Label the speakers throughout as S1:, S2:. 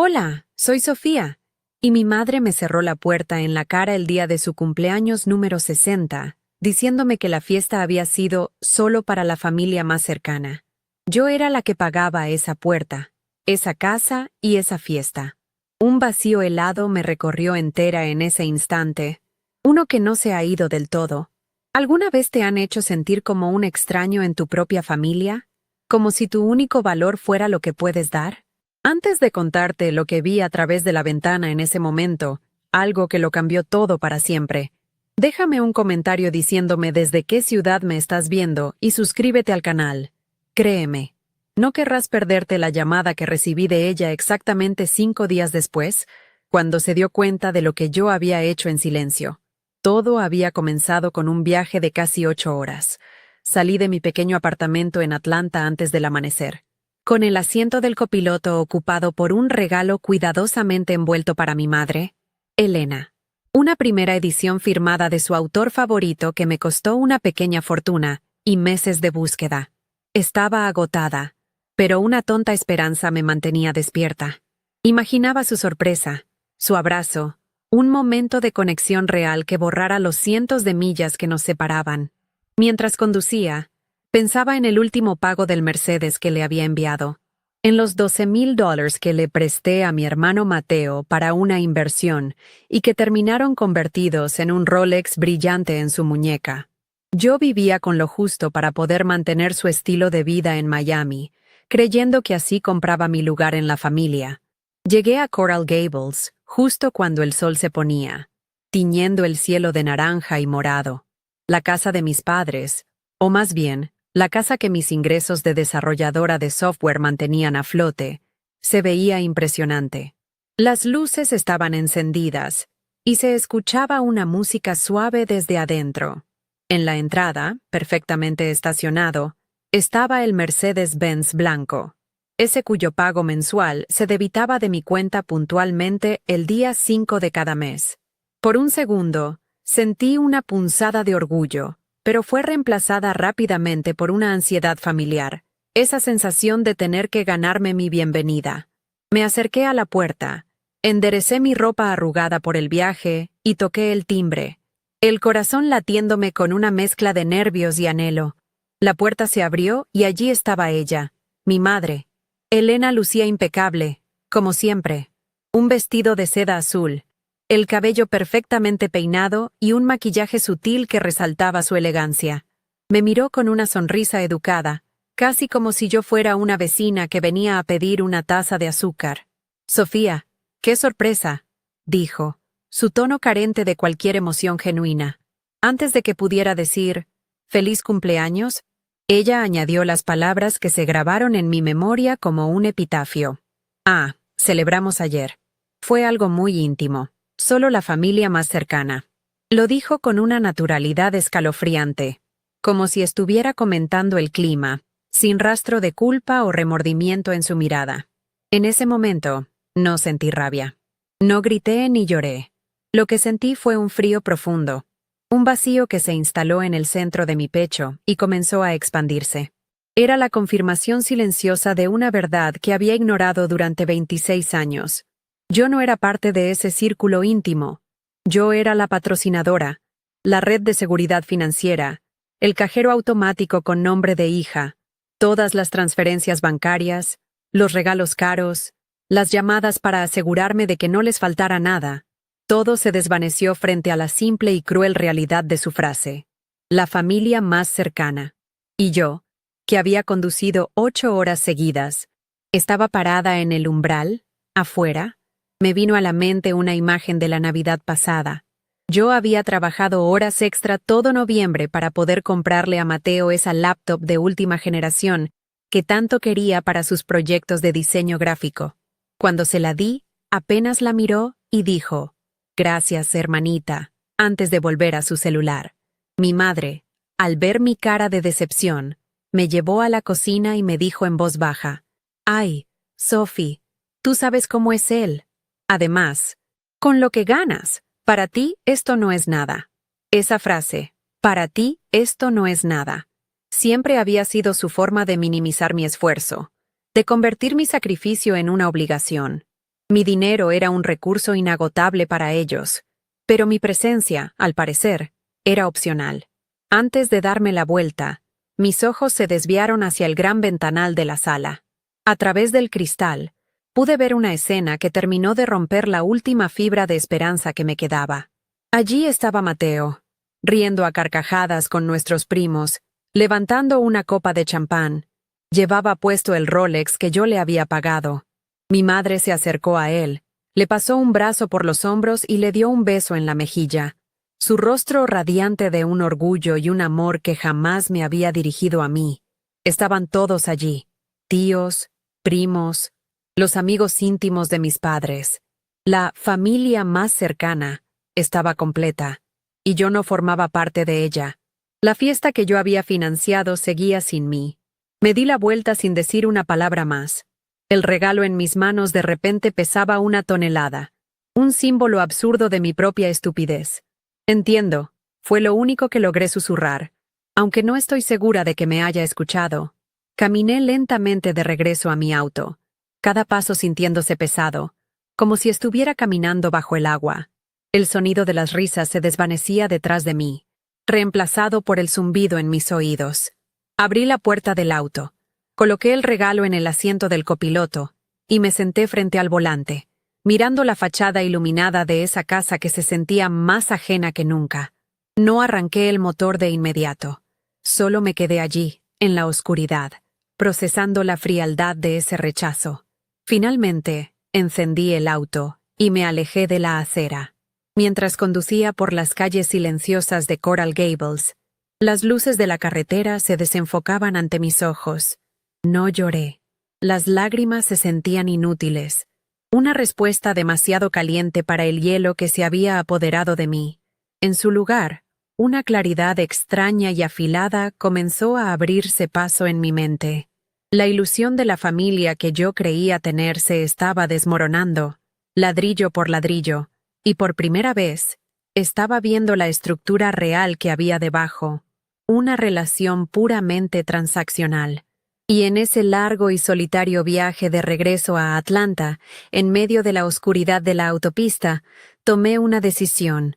S1: Hola, soy Sofía. Y mi madre me cerró la puerta en la cara el día de su cumpleaños número 60, diciéndome que la fiesta había sido solo para la familia más cercana. Yo era la que pagaba esa puerta, esa casa y esa fiesta. Un vacío helado me recorrió entera en ese instante, uno que no se ha ido del todo. ¿Alguna vez te han hecho sentir como un extraño en tu propia familia? ¿Como si tu único valor fuera lo que puedes dar? Antes de contarte lo que vi a través de la ventana en ese momento, algo que lo cambió todo para siempre, déjame un comentario diciéndome desde qué ciudad me estás viendo y suscríbete al canal. Créeme, no querrás perderte la llamada que recibí de ella exactamente 5 días después, cuando se dio cuenta de lo que yo había hecho en silencio. Todo había comenzado con un viaje de casi 8 horas. Salí de mi pequeño apartamento en Atlanta antes del amanecer, con el asiento del copiloto ocupado por un regalo cuidadosamente envuelto para mi madre, Elena. Una primera edición firmada de su autor favorito que me costó una pequeña fortuna y meses de búsqueda. Estaba agotada, pero una tonta esperanza me mantenía despierta. Imaginaba su sorpresa, su abrazo, un momento de conexión real que borrara los cientos de millas que nos separaban. Mientras conducía, pensaba en el último pago del Mercedes que le había enviado, en los $12,000 que le presté a mi hermano Mateo para una inversión y que terminaron convertidos en un Rolex brillante en su muñeca. Yo vivía con lo justo para poder mantener su estilo de vida en Miami, creyendo que así compraba mi lugar en la familia. Llegué a Coral Gables justo cuando el sol se ponía, tiñendo el cielo de naranja y morado. La casa de mis padres, o más bien, la casa que mis ingresos de desarrolladora de software mantenían a flote, se veía impresionante. Las luces estaban encendidas y se escuchaba una música suave desde adentro. En la entrada, perfectamente estacionado, estaba el Mercedes-Benz blanco, ese cuyo pago mensual se debitaba de mi cuenta puntualmente el día 5 de cada mes. Por un segundo, sentí una punzada de orgullo, pero fue reemplazada rápidamente por una ansiedad familiar, esa sensación de tener que ganarme mi bienvenida. Me acerqué a la puerta, enderecé mi ropa arrugada por el viaje y toqué el timbre, el corazón latiéndome con una mezcla de nervios y anhelo. La puerta se abrió y allí estaba ella, mi madre. Elena lucía impecable, como siempre. Un vestido de seda azul, el cabello perfectamente peinado y un maquillaje sutil que resaltaba su elegancia. Me miró con una sonrisa educada, casi como si yo fuera una vecina que venía a pedir una taza de azúcar. «Sofía, qué sorpresa», dijo, su tono carente de cualquier emoción genuina. Antes de que pudiera decir «Feliz cumpleaños», ella añadió las palabras que se grabaron en mi memoria como un epitafio. «Ah, celebramos ayer. Fue algo muy íntimo. Solo la familia más cercana». Lo dijo con una naturalidad escalofriante, como si estuviera comentando el clima, sin rastro de culpa o remordimiento en su mirada. En ese momento, no sentí rabia. No grité ni lloré. Lo que sentí fue un frío profundo, un vacío que se instaló en el centro de mi pecho y comenzó a expandirse. Era la confirmación silenciosa de una verdad que había ignorado durante 26 años. Yo no era parte de ese círculo íntimo. Yo era la patrocinadora, la red de seguridad financiera, el cajero automático con nombre de hija, todas las transferencias bancarias, los regalos caros, las llamadas para asegurarme de que no les faltara nada. Todo se desvaneció frente a la simple y cruel realidad de su frase. La familia más cercana. Y yo, que había conducido 8 horas seguidas, estaba parada en el umbral, afuera. Me vino a la mente una imagen de la Navidad pasada. Yo había trabajado horas extra todo noviembre para poder comprarle a Mateo esa laptop de última generación que tanto quería para sus proyectos de diseño gráfico. Cuando se la di, apenas la miró y dijo: «Gracias, hermanita», antes de volver a su celular. Mi madre, al ver mi cara de decepción, me llevó a la cocina y me dijo en voz baja: «Ay, Sophie, tú sabes cómo es él. Además, con lo que ganas, para ti esto no es nada». Esa frase, «para ti esto no es nada», siempre había sido su forma de minimizar mi esfuerzo, de convertir mi sacrificio en una obligación. Mi dinero era un recurso inagotable para ellos, pero mi presencia, al parecer, era opcional. Antes de darme la vuelta, mis ojos se desviaron hacia el gran ventanal de la sala. A través del cristal, pude ver una escena que terminó de romper la última fibra de esperanza que me quedaba. Allí estaba Mateo, riendo a carcajadas con nuestros primos, levantando una copa de champán. Llevaba puesto el Rolex que yo le había pagado. Mi madre se acercó a él, le pasó un brazo por los hombros y le dio un beso en la mejilla. Su rostro radiante de un orgullo y un amor que jamás me había dirigido a mí. Estaban todos allí, tíos, primos, los amigos íntimos de mis padres. La familia más cercana estaba completa, y yo no formaba parte de ella. La fiesta que yo había financiado seguía sin mí. Me di la vuelta sin decir una palabra más. El regalo en mis manos de repente pesaba 1 tonelada, un símbolo absurdo de mi propia estupidez. Entiendo, fue lo único que logré susurrar, aunque no estoy segura de que me haya escuchado. Caminé lentamente de regreso a mi auto, cada paso sintiéndose pesado, como si estuviera caminando bajo el agua. El sonido de las risas se desvanecía detrás de mí, reemplazado por el zumbido en mis oídos. Abrí la puerta del auto, coloqué el regalo en el asiento del copiloto y me senté frente al volante, mirando la fachada iluminada de esa casa que se sentía más ajena que nunca. No arranqué el motor de inmediato. Solo me quedé allí, en la oscuridad, procesando la frialdad de ese rechazo. Finalmente, encendí el auto y me alejé de la acera. Mientras conducía por las calles silenciosas de Coral Gables, las luces de la carretera se desenfocaban ante mis ojos. No lloré. Las lágrimas se sentían inútiles. Una respuesta demasiado caliente para el hielo que se había apoderado de mí. En su lugar, una claridad extraña y afilada comenzó a abrirse paso en mi mente. La ilusión de la familia que yo creía tener se estaba desmoronando, ladrillo por ladrillo, y por primera vez, estaba viendo la estructura real que había debajo, una relación puramente transaccional. Y en ese largo y solitario viaje de regreso a Atlanta, en medio de la oscuridad de la autopista, tomé una decisión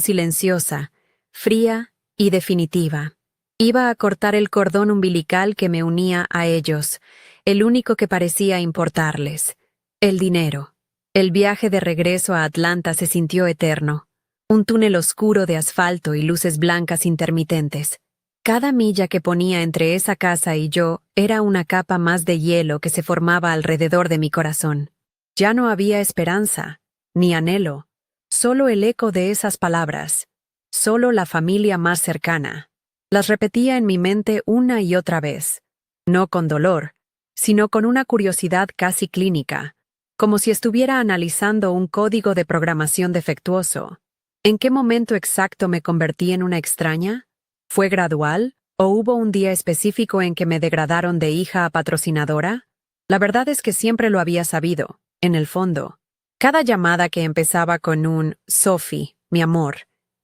S1: silenciosa, fría y definitiva. Iba a cortar el cordón umbilical que me unía a ellos, el único que parecía importarles: el dinero. El viaje de regreso a Atlanta se sintió eterno. Un túnel oscuro de asfalto y luces blancas intermitentes. Cada milla que ponía entre esa casa y yo era una capa más de hielo que se formaba alrededor de mi corazón. Ya no había esperanza, ni anhelo, solo el eco de esas palabras, solo la familia más cercana. Las repetía en mi mente una y otra vez, no con dolor, sino con una curiosidad casi clínica, como si estuviera analizando un código de programación defectuoso. ¿En qué momento exacto me convertí en una extraña? ¿Fue gradual? ¿O hubo un día específico en que me degradaron de hija a patrocinadora? La verdad es que siempre lo había sabido, en el fondo. Cada llamada que empezaba con un «Sophie, mi amor»,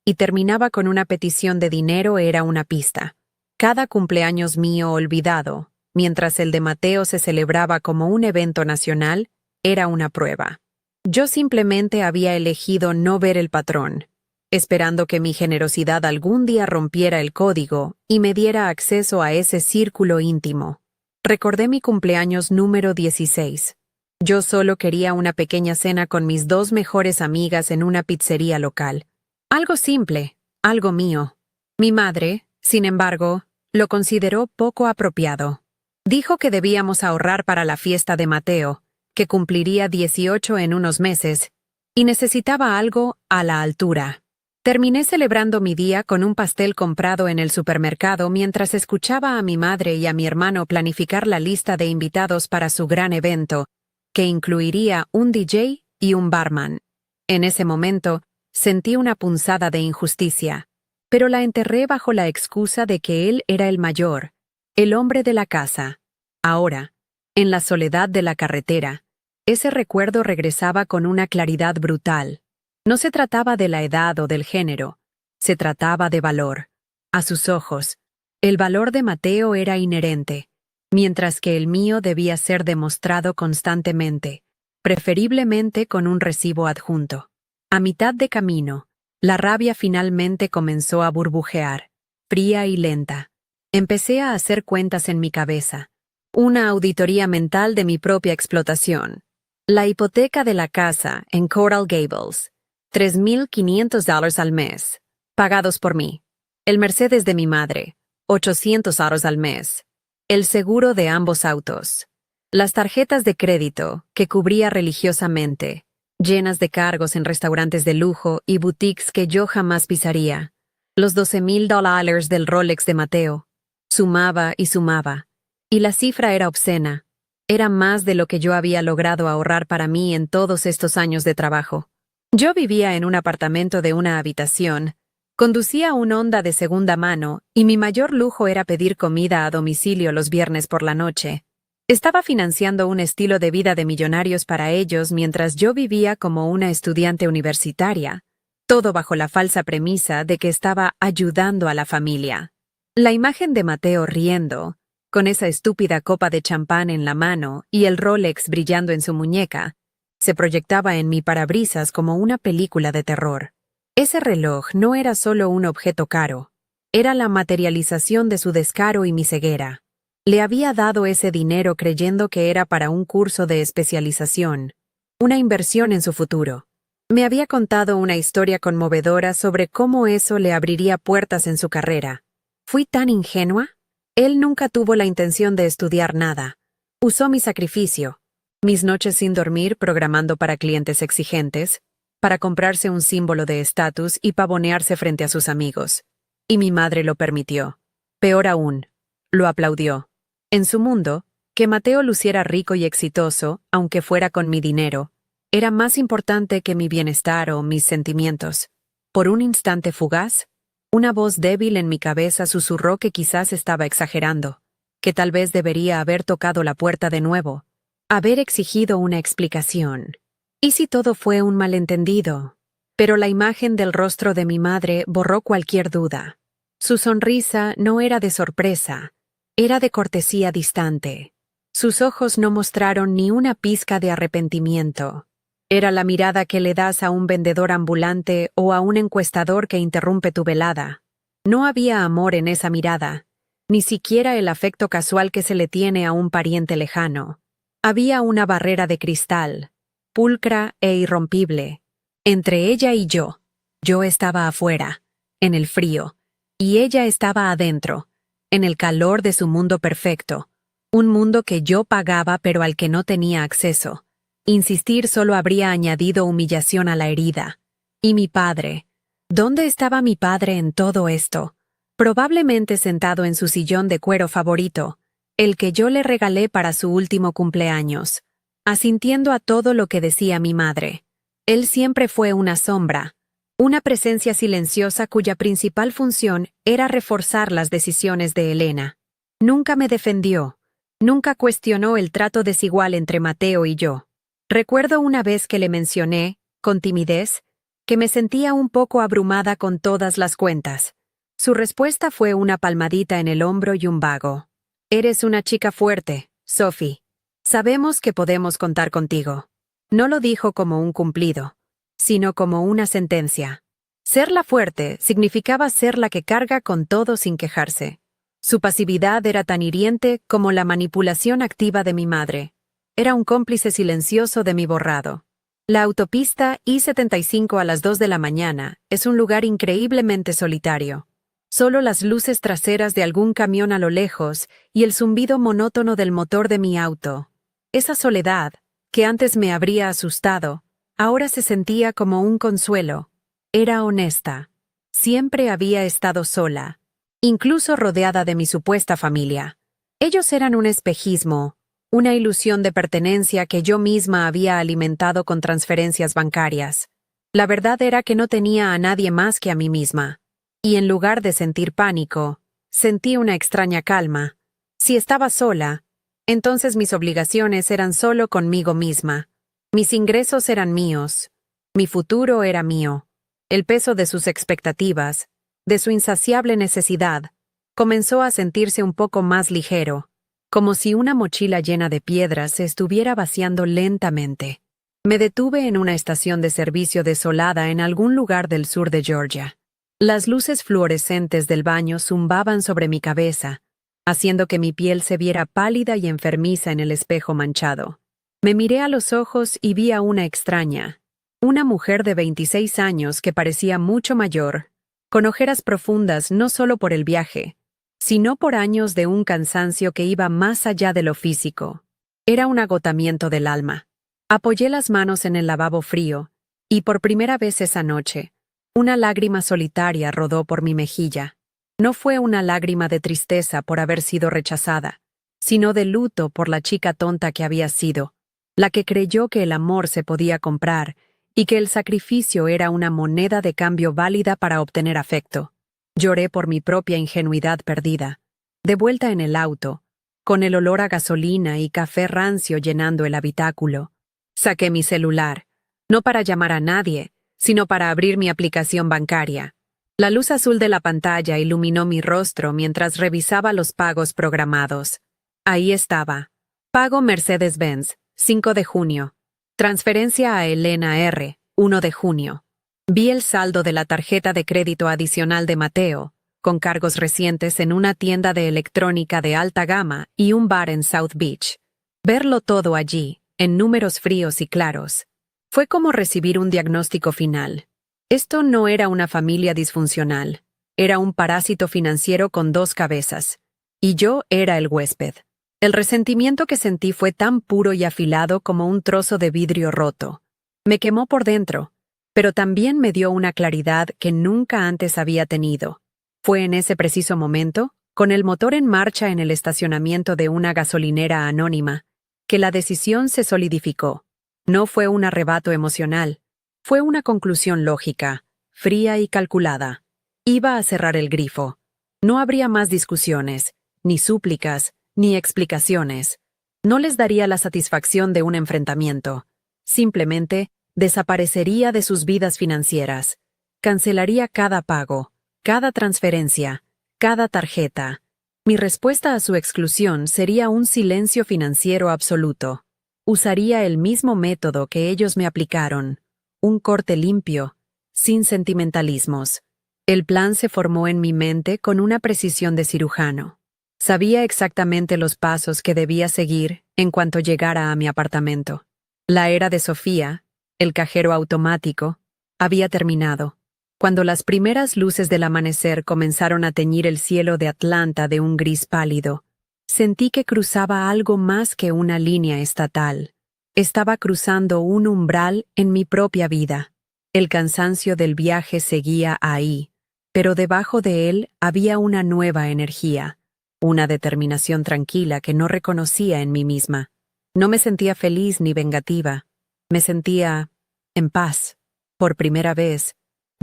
S1: y terminaba con una petición de dinero era una pista. Cada cumpleaños mío olvidado, mientras el de Mateo se celebraba como un evento nacional, era una prueba. Yo simplemente había elegido no ver el patrón, esperando que mi generosidad algún día rompiera el código y me diera acceso a ese círculo íntimo. Recordé mi cumpleaños número 16. Yo solo quería una pequeña cena con mis 2 mejores amigas en una pizzería local. Algo simple, algo mío. Mi madre, sin embargo, lo consideró poco apropiado. Dijo que debíamos ahorrar para la fiesta de Mateo, que cumpliría 18 en unos meses, y necesitaba algo a la altura. Terminé celebrando mi día con un pastel comprado en el supermercado mientras escuchaba a mi madre y a mi hermano planificar la lista de invitados para su gran evento, que incluiría un DJ y un barman. En ese momento, sentí una punzada de injusticia, pero la enterré bajo la excusa de que él era el mayor, el hombre de la casa. Ahora, en la soledad de la carretera, ese recuerdo regresaba con una claridad brutal. No se trataba de la edad o del género, se trataba de valor. A sus ojos, el valor de Mateo era inherente, mientras que el mío debía ser demostrado constantemente. preferiblemente con un recibo adjunto. A mitad de camino, la rabia finalmente comenzó a burbujear, fría y lenta. Empecé a hacer cuentas en mi cabeza, una auditoría mental de mi propia explotación. La hipoteca de la casa en Coral Gables, $3,500 al mes, pagados por mí. El Mercedes de mi madre, $800 al mes. El seguro de ambos autos. Las tarjetas de crédito que cubría religiosamente, llenas de cargos en restaurantes de lujo y boutiques que yo jamás pisaría. Los $12,000 del Rolex de Mateo. Sumaba y sumaba. Y la cifra era obscena. Era más de lo que yo había logrado ahorrar para mí en todos estos años de trabajo. Yo vivía en un apartamento de una habitación, conducía un Honda de segunda mano y mi mayor lujo era pedir comida a domicilio los viernes por la noche. Estaba financiando un estilo de vida de millonarios para ellos mientras yo vivía como una estudiante universitaria, todo bajo la falsa premisa de que estaba ayudando a la familia. La imagen de Mateo riendo, con esa estúpida copa de champán en la mano y el Rolex brillando en su muñeca, se proyectaba en mi parabrisas como una película de terror. Ese reloj no era solo un objeto caro, era la materialización de su descaro y mi ceguera. Le había dado ese dinero creyendo que era para un curso de especialización, una inversión en su futuro. Me había contado una historia conmovedora sobre cómo eso le abriría puertas en su carrera. ¿Fui tan ingenua? Él nunca tuvo la intención de estudiar nada. Usó mi sacrificio, mis noches sin dormir programando para clientes exigentes, para comprarse un símbolo de estatus y pavonearse frente a sus amigos. Y mi madre lo permitió. Peor aún, lo aplaudió. En su mundo, que Mateo luciera rico y exitoso, aunque fuera con mi dinero, era más importante que mi bienestar o mis sentimientos. Por un instante fugaz, una voz débil en mi cabeza susurró que quizás estaba exagerando, que tal vez debería haber tocado la puerta de nuevo, haber exigido una explicación. ¿Y si todo fue un malentendido? Pero la imagen del rostro de mi madre borró cualquier duda. Su sonrisa no era de sorpresa, era de cortesía distante. Sus ojos no mostraron ni una pizca de arrepentimiento. Era la mirada que le das a un vendedor ambulante o a un encuestador que interrumpe tu velada. No había amor en esa mirada, ni siquiera el afecto casual que se le tiene a un pariente lejano. Había una barrera de cristal, pulcra e irrompible, entre ella y yo. Yo estaba afuera, en el frío, y ella estaba adentro, en el calor de su mundo perfecto, un mundo que yo pagaba pero al que no tenía acceso. Insistir solo habría añadido humillación a la herida. Y mi padre. ¿Dónde estaba mi padre en todo esto? Probablemente sentado en su sillón de cuero favorito, el que yo le regalé para su último cumpleaños, asintiendo a todo lo que decía mi madre. Él siempre fue una sombra, una presencia silenciosa cuya principal función era reforzar las decisiones de Elena. Nunca me defendió, nunca cuestionó el trato desigual entre Mateo y yo. Recuerdo una vez que le mencioné, con timidez, que me sentía un poco abrumada con todas las cuentas. Su respuesta fue una palmadita en el hombro y un vago. Eres una chica fuerte, Sophie. Sabemos que podemos contar contigo. No lo dijo como un cumplido, sino como una sentencia. Ser la fuerte significaba ser la que carga con todo sin quejarse. Su pasividad era tan hiriente como la manipulación activa de mi madre. Era un cómplice silencioso de mi borrado. La autopista I-75 a las 2 de la mañana es un lugar increíblemente solitario. Solo las luces traseras de algún camión a lo lejos y el zumbido monótono del motor de mi auto. Esa soledad, que antes me habría asustado, ahora se sentía como un consuelo. Era honesta. Siempre había estado sola, incluso rodeada de mi supuesta familia. Ellos eran un espejismo, una ilusión de pertenencia que yo misma había alimentado con transferencias bancarias. La verdad era que no tenía a nadie más que a mí misma. Y en lugar de sentir pánico, sentí una extraña calma. Si estaba sola, entonces mis obligaciones eran solo conmigo misma. Mis ingresos eran míos. Mi futuro era mío. El peso de sus expectativas, de su insaciable necesidad, comenzó a sentirse un poco más ligero, como si una mochila llena de piedras se estuviera vaciando lentamente. Me detuve en una estación de servicio desolada en algún lugar del sur de Georgia. Las luces fluorescentes del baño zumbaban sobre mi cabeza, haciendo que mi piel se viera pálida y enfermiza en el espejo manchado. Me miré a los ojos y vi a una extraña, una mujer de 26 años que parecía mucho mayor, con ojeras profundas no solo por el viaje, sino por años de un cansancio que iba más allá de lo físico. Era un agotamiento del alma. Apoyé las manos en el lavabo frío, y por primera vez esa noche, una lágrima solitaria rodó por mi mejilla. No fue una lágrima de tristeza por haber sido rechazada, sino de luto por la chica tonta que había sido, la que creyó que el amor se podía comprar y que el sacrificio era una moneda de cambio válida para obtener afecto. Lloré por mi propia ingenuidad perdida. De vuelta en el auto, con el olor a gasolina y café rancio llenando el habitáculo, saqué mi celular, no para llamar a nadie, sino para abrir mi aplicación bancaria. La luz azul de la pantalla iluminó mi rostro mientras revisaba los pagos programados. Ahí estaba. Pago Mercedes-Benz, 5 de junio. Transferencia a Elena R., 1 de junio. Vi el saldo de la tarjeta de crédito adicional de Mateo, con cargos recientes en una tienda de electrónica de alta gama y un bar en South Beach. Verlo todo allí, en números fríos y claros, fue como recibir un diagnóstico final. Esto no era una familia disfuncional, era un parásito financiero con dos cabezas, y yo era el huésped. El resentimiento que sentí fue tan puro y afilado como un trozo de vidrio roto. Me quemó por dentro, pero también me dio una claridad que nunca antes había tenido. Fue en ese preciso momento, con el motor en marcha en el estacionamiento de una gasolinera anónima, que la decisión se solidificó. No fue un arrebato emocional, fue una conclusión lógica, fría y calculada. Iba a cerrar el grifo. No habría más discusiones, ni súplicas, ni explicaciones. No les daría la satisfacción de un enfrentamiento. Simplemente desaparecería de sus vidas financieras. Cancelaría cada pago, cada transferencia, cada tarjeta. Mi respuesta a su exclusión sería un silencio financiero absoluto. Usaría el mismo método que ellos me aplicaron, un corte limpio, sin sentimentalismos. El plan se formó en mi mente con una precisión de cirujano. Sabía exactamente los pasos que debía seguir en cuanto llegara a mi apartamento. La era de Sofía, el cajero automático, había terminado. Cuando las primeras luces del amanecer comenzaron a teñir el cielo de Atlanta de un gris pálido, sentí que cruzaba algo más que una línea estatal. Estaba cruzando un umbral en mi propia vida. El cansancio del viaje seguía ahí, pero debajo de él había una nueva energía, una determinación tranquila que no reconocía en mí misma. No me sentía feliz ni vengativa. Me sentía en paz. Por primera vez,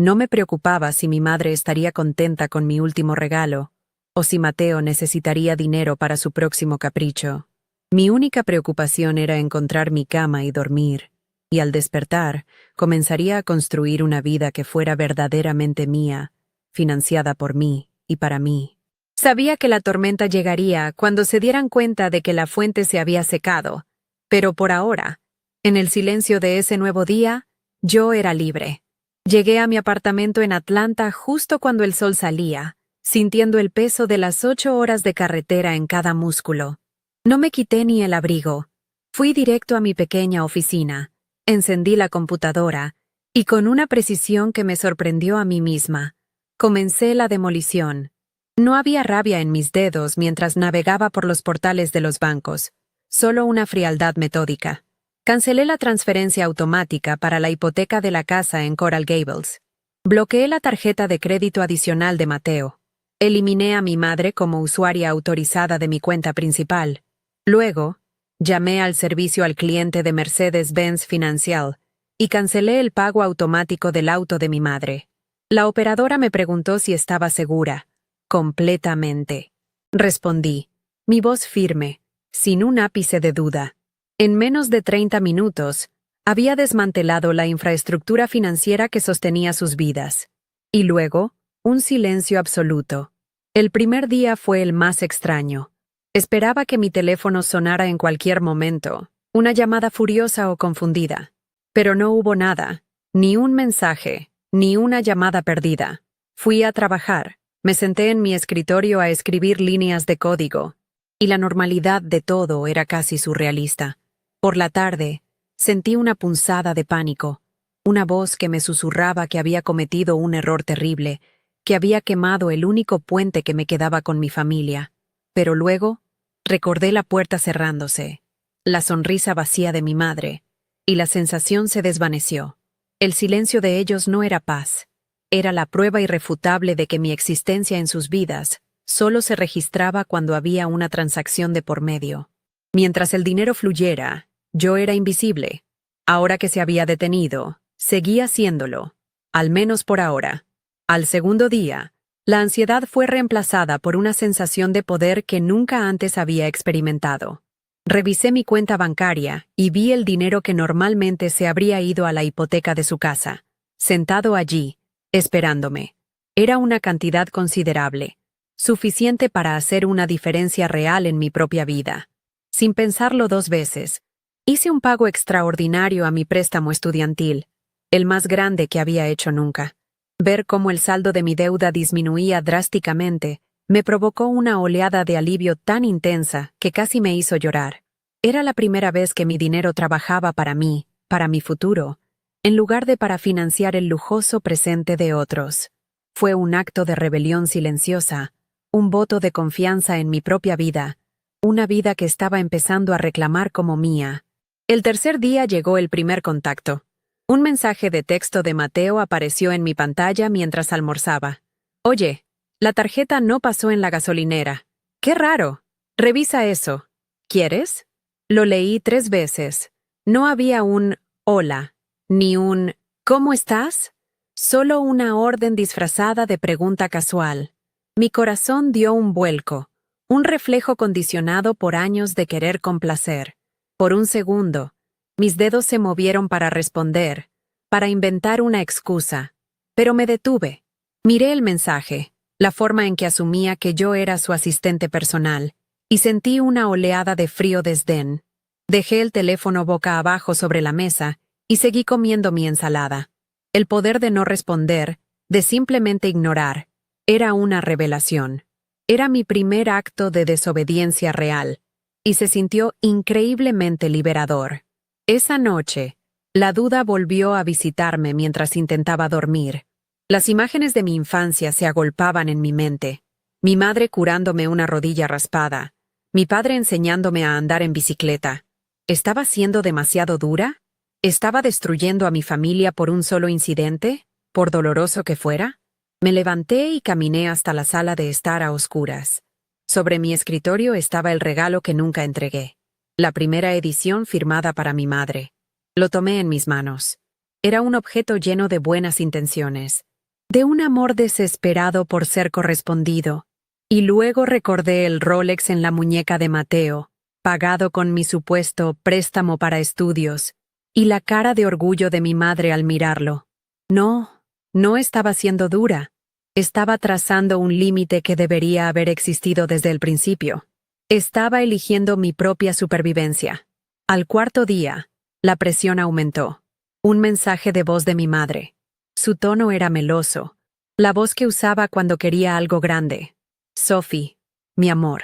S1: no me preocupaba si mi madre estaría contenta con mi último regalo, o si Mateo necesitaría dinero para su próximo capricho. Mi única preocupación era encontrar mi cama y dormir, y al despertar, comenzaría a construir una vida que fuera verdaderamente mía, financiada por mí y para mí. Sabía que la tormenta llegaría cuando se dieran cuenta de que la fuente se había secado, pero por ahora, en el silencio de ese nuevo día, yo era libre. Llegué a mi apartamento en Atlanta justo cuando el sol salía, sintiendo el peso de las 8 horas de carretera en cada músculo. No me quité ni el abrigo. Fui directo a mi pequeña oficina, encendí la computadora, y con una precisión que me sorprendió a mí misma, comencé la demolición. No había rabia en mis dedos mientras navegaba por los portales de los bancos, solo una frialdad metódica. Cancelé la transferencia automática para la hipoteca de la casa en Coral Gables. Bloqueé la tarjeta de crédito adicional de Mateo. Eliminé a mi madre como usuaria autorizada de mi cuenta principal. Luego, llamé al servicio al cliente de Mercedes-Benz Financial y cancelé el pago automático del auto de mi madre. La operadora me preguntó si estaba segura. Completamente. Respondí, mi voz firme, sin un ápice de duda. En menos de 30 minutos, había desmantelado la infraestructura financiera que sostenía sus vidas. Y luego, un silencio absoluto. El primer día fue el más extraño. Esperaba que mi teléfono sonara en cualquier momento, una llamada furiosa o confundida. Pero no hubo nada, ni un mensaje, ni una llamada perdida. Fui a trabajar, me senté en mi escritorio a escribir líneas de código, y la normalidad de todo era casi surrealista. Por la tarde, sentí una punzada de pánico, una voz que me susurraba que había cometido un error terrible, que había quemado el único puente que me quedaba con mi familia. Pero luego, recordé la puerta cerrándose, la sonrisa vacía de mi madre, y la sensación se desvaneció. El silencio de ellos no era paz, era la prueba irrefutable de que mi existencia en sus vidas solo se registraba cuando había una transacción de por medio. Mientras el dinero fluyera, yo era invisible. Ahora que se había detenido, seguía haciéndolo, al menos por ahora. Al segundo día, la ansiedad fue reemplazada por una sensación de poder que nunca antes había experimentado. Revisé mi cuenta bancaria y vi el dinero que normalmente se habría ido a la hipoteca de su casa, sentado allí, esperándome. Era una cantidad considerable, suficiente para hacer una diferencia real en mi propia vida. Sin pensarlo dos veces, hice un pago extraordinario a mi préstamo estudiantil, el más grande que había hecho nunca. Ver cómo el saldo de mi deuda disminuía drásticamente me provocó una oleada de alivio tan intensa que casi me hizo llorar. Era la primera vez que mi dinero trabajaba para mí, para mi futuro, en lugar de para financiar el lujoso presente de otros. Fue un acto de rebelión silenciosa, un voto de confianza en mi propia vida, una vida que estaba empezando a reclamar como mía. El tercer día llegó el primer contacto. Un mensaje de texto de Mateo apareció en mi pantalla mientras almorzaba. Oye, la tarjeta no pasó en la gasolinera. ¡Qué raro! Revisa eso. ¿Quieres? Lo leí 3 veces. No había un hola, ni un ¿cómo estás? Solo una orden disfrazada de pregunta casual. Mi corazón dio un vuelco, un reflejo condicionado por años de querer complacer. Por un segundo, mis dedos se movieron para responder, para inventar una excusa, pero me detuve. Miré el mensaje, la forma en que asumía que yo era su asistente personal, y sentí una oleada de frío desdén. Dejé el teléfono boca abajo sobre la mesa y seguí comiendo mi ensalada. El poder de no responder, de simplemente ignorar, era una revelación. Era mi primer acto de desobediencia real, y se sintió increíblemente liberador. Esa noche, la duda volvió a visitarme mientras intentaba dormir. Las imágenes de mi infancia se agolpaban en mi mente. Mi madre curándome una rodilla raspada, mi padre enseñándome a andar en bicicleta. ¿Estaba siendo demasiado dura? ¿Estaba destruyendo a mi familia por un solo incidente, por doloroso que fuera? Me levanté y caminé hasta la sala de estar a oscuras. Sobre mi escritorio estaba el regalo que nunca entregué, la primera edición firmada para mi madre. Lo tomé en mis manos. Era un objeto lleno de buenas intenciones, de un amor desesperado por ser correspondido. Y luego recordé el Rolex en la muñeca de Mateo, pagado con mi supuesto préstamo para estudios, y la cara de orgullo de mi madre al mirarlo. No estaba siendo dura. Estaba trazando un límite que debería haber existido desde el principio. Estaba eligiendo mi propia supervivencia. Al cuarto día, la presión aumentó. Un mensaje de voz de mi madre. Su tono era meloso, la voz que usaba cuando quería algo grande. Sophie, mi amor,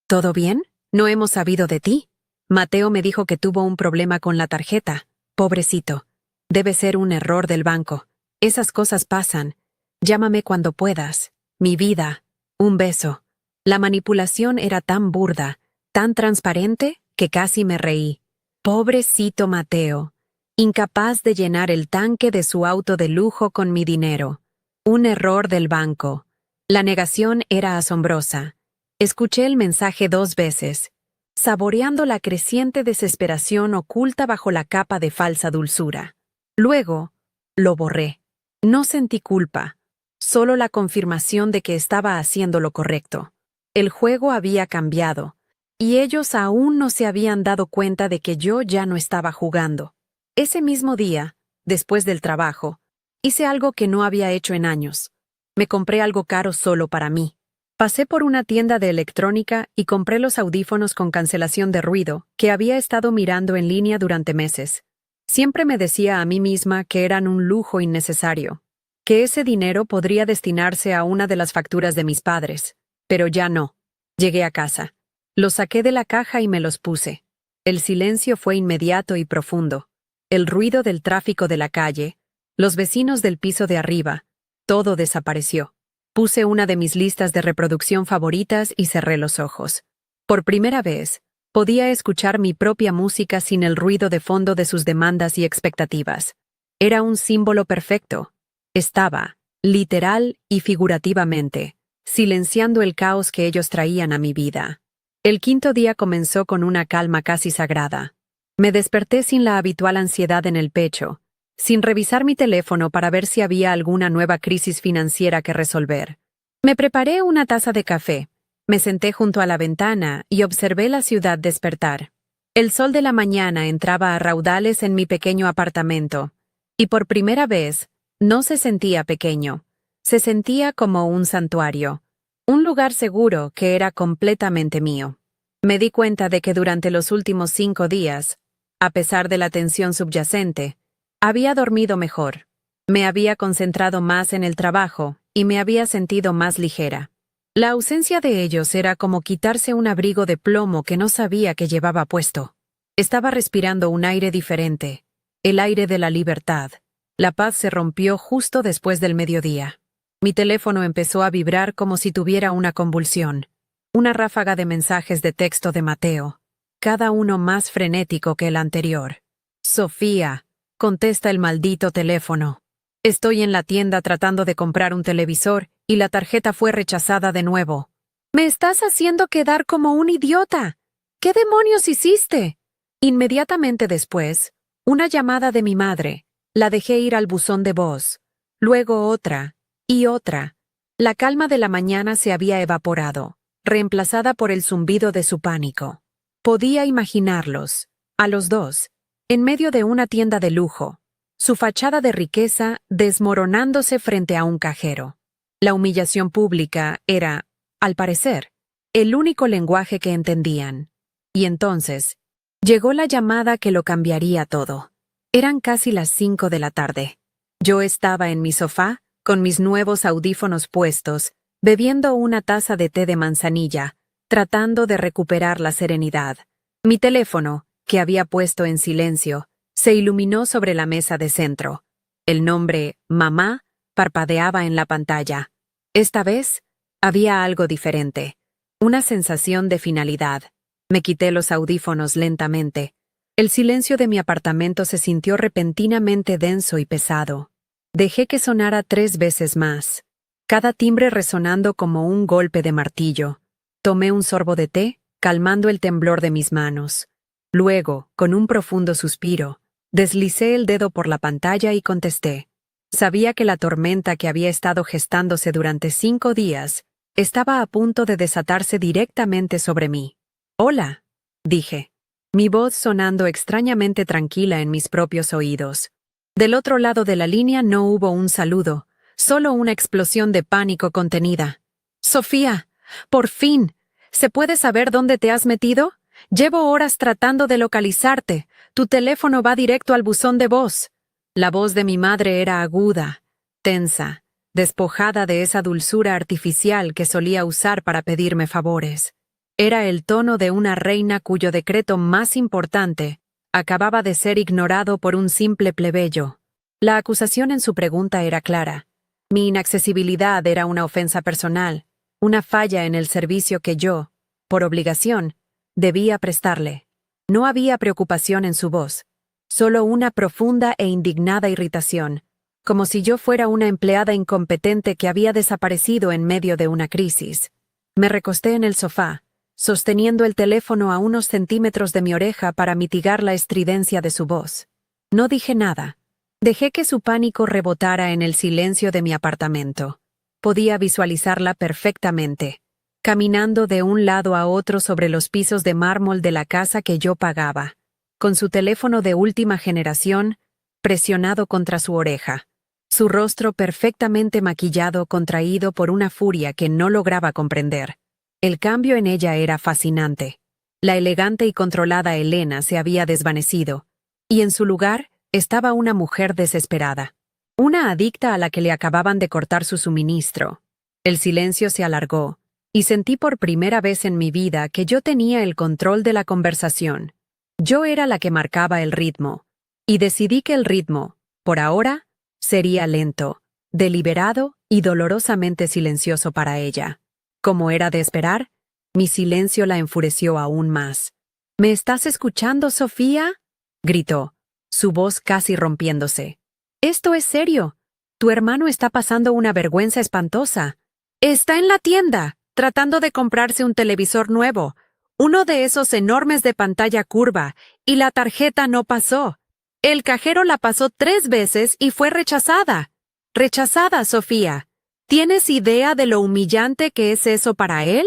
S1: ¿todo bien? No hemos sabido de ti. Mateo me dijo que tuvo un problema con la tarjeta. Pobrecito. Debe ser un error del banco. Esas cosas pasan. Llámame cuando puedas. Mi vida. Un beso. La manipulación era tan burda, tan transparente, que casi me reí. Pobrecito Mateo. Incapaz de llenar el tanque de su auto de lujo con mi dinero. Un error del banco. La negación era asombrosa. Escuché el mensaje 2 veces, saboreando la creciente desesperación oculta bajo la capa de falsa dulzura. Luego, lo borré. No sentí culpa, solo la confirmación de que estaba haciendo lo correcto. El juego había cambiado, y ellos aún no se habían dado cuenta de que yo ya no estaba jugando. Ese mismo día, después del trabajo, hice algo que no había hecho en años. Me compré algo caro solo para mí. Pasé por una tienda de electrónica y compré los audífonos con cancelación de ruido que había estado mirando en línea durante meses. Siempre me decía a mí misma que eran un lujo innecesario, que ese dinero podría destinarse a una de las facturas de mis padres, pero ya no. Llegué a casa. Los saqué de la caja y me los puse. El silencio fue inmediato y profundo. El ruido del tráfico de la calle, los vecinos del piso de arriba, todo desapareció. Puse una de mis listas de reproducción favoritas y cerré los ojos. Por primera vez, podía escuchar mi propia música sin el ruido de fondo de sus demandas y expectativas. Era un símbolo perfecto. Estaba, literal y figurativamente, silenciando el caos que ellos traían a mi vida. El quinto día comenzó con una calma casi sagrada. Me desperté sin la habitual ansiedad en el pecho, sin revisar mi teléfono para ver si había alguna nueva crisis financiera que resolver. Me preparé una taza de café, me senté junto a la ventana y observé la ciudad despertar. El sol de la mañana entraba a raudales en mi pequeño apartamento, y por primera vez, no se sentía pequeño, se sentía como un santuario, un lugar seguro que era completamente mío. Me di cuenta de que durante los últimos 5 días, a pesar de la tensión subyacente, había dormido mejor, me había concentrado más en el trabajo y me había sentido más ligera. La ausencia de ellos era como quitarse un abrigo de plomo que no sabía que llevaba puesto. Estaba respirando un aire diferente, el aire de la libertad. La paz se rompió justo después del mediodía. Mi teléfono empezó a vibrar como si tuviera una convulsión. Una ráfaga de mensajes de texto de Mateo, cada uno más frenético que el anterior. Sofía, contesta el maldito teléfono. Estoy en la tienda tratando de comprar un televisor y la tarjeta fue rechazada de nuevo. Me estás haciendo quedar como un idiota. ¿Qué demonios hiciste? Inmediatamente después, una llamada de mi madre. La dejé ir al buzón de voz. Luego otra, y otra. La calma de la mañana se había evaporado, reemplazada por el zumbido de su pánico. Podía imaginarlos, a los dos, en medio de una tienda de lujo, su fachada de riqueza desmoronándose frente a un cajero. La humillación pública era, al parecer, el único lenguaje que entendían. Y entonces, llegó la llamada que lo cambiaría todo. Eran casi las 5 de la tarde. Yo estaba en mi sofá, con mis nuevos audífonos puestos, bebiendo una taza de té de manzanilla, tratando de recuperar la serenidad. Mi teléfono, que había puesto en silencio, se iluminó sobre la mesa de centro. El nombre Mamá parpadeaba en la pantalla. Esta vez, había algo diferente. Una sensación de finalidad. Me quité los audífonos lentamente. El silencio de mi apartamento se sintió repentinamente denso y pesado. Dejé que sonara 3 veces más, cada timbre resonando como un golpe de martillo. Tomé un sorbo de té, calmando el temblor de mis manos. Luego, con un profundo suspiro, deslicé el dedo por la pantalla y contesté. Sabía que la tormenta que había estado gestándose durante 5 días estaba a punto de desatarse directamente sobre mí. «Hola», dije, mi voz sonando extrañamente tranquila en mis propios oídos. Del otro lado de la línea no hubo un saludo, solo una explosión de pánico contenida. «Sofía, por fin. ¿Se puede saber dónde te has metido? Llevo horas tratando de localizarte. Tu teléfono va directo al buzón de voz». La voz de mi madre era aguda, tensa, despojada de esa dulzura artificial que solía usar para pedirme favores. Era el tono de una reina cuyo decreto más importante acababa de ser ignorado por un simple plebeyo. La acusación en su pregunta era clara. Mi inaccesibilidad era una ofensa personal, una falla en el servicio que yo, por obligación, debía prestarle. No había preocupación en su voz, solo una profunda e indignada irritación, como si yo fuera una empleada incompetente que había desaparecido en medio de una crisis. Me recosté en el sofá, sosteniendo el teléfono a unos centímetros de mi oreja para mitigar la estridencia de su voz. No dije nada. Dejé que su pánico rebotara en el silencio de mi apartamento. Podía visualizarla perfectamente, caminando de un lado a otro sobre los pisos de mármol de la casa que yo pagaba, con su teléfono de última generación presionado contra su oreja, su rostro perfectamente maquillado, contraído por una furia que no lograba comprender. El cambio en ella era fascinante. La elegante y controlada Elena se había desvanecido, y en su lugar estaba una mujer desesperada, una adicta a la que le acababan de cortar su suministro. El silencio se alargó, y sentí por primera vez en mi vida que yo tenía el control de la conversación. Yo era la que marcaba el ritmo, y decidí que el ritmo, por ahora, sería lento, deliberado y dolorosamente silencioso para ella. Como era de esperar, mi silencio la enfureció aún más. ¿Me estás escuchando, Sofía?, gritó, su voz casi rompiéndose. Esto es serio. Tu hermano está pasando una vergüenza espantosa. Está en la tienda, tratando de comprarse un televisor nuevo, uno de esos enormes de pantalla curva, y la tarjeta no pasó. El cajero la pasó 3 veces y fue rechazada. Rechazada, Sofía. ¿Tienes idea de lo humillante que es eso para él?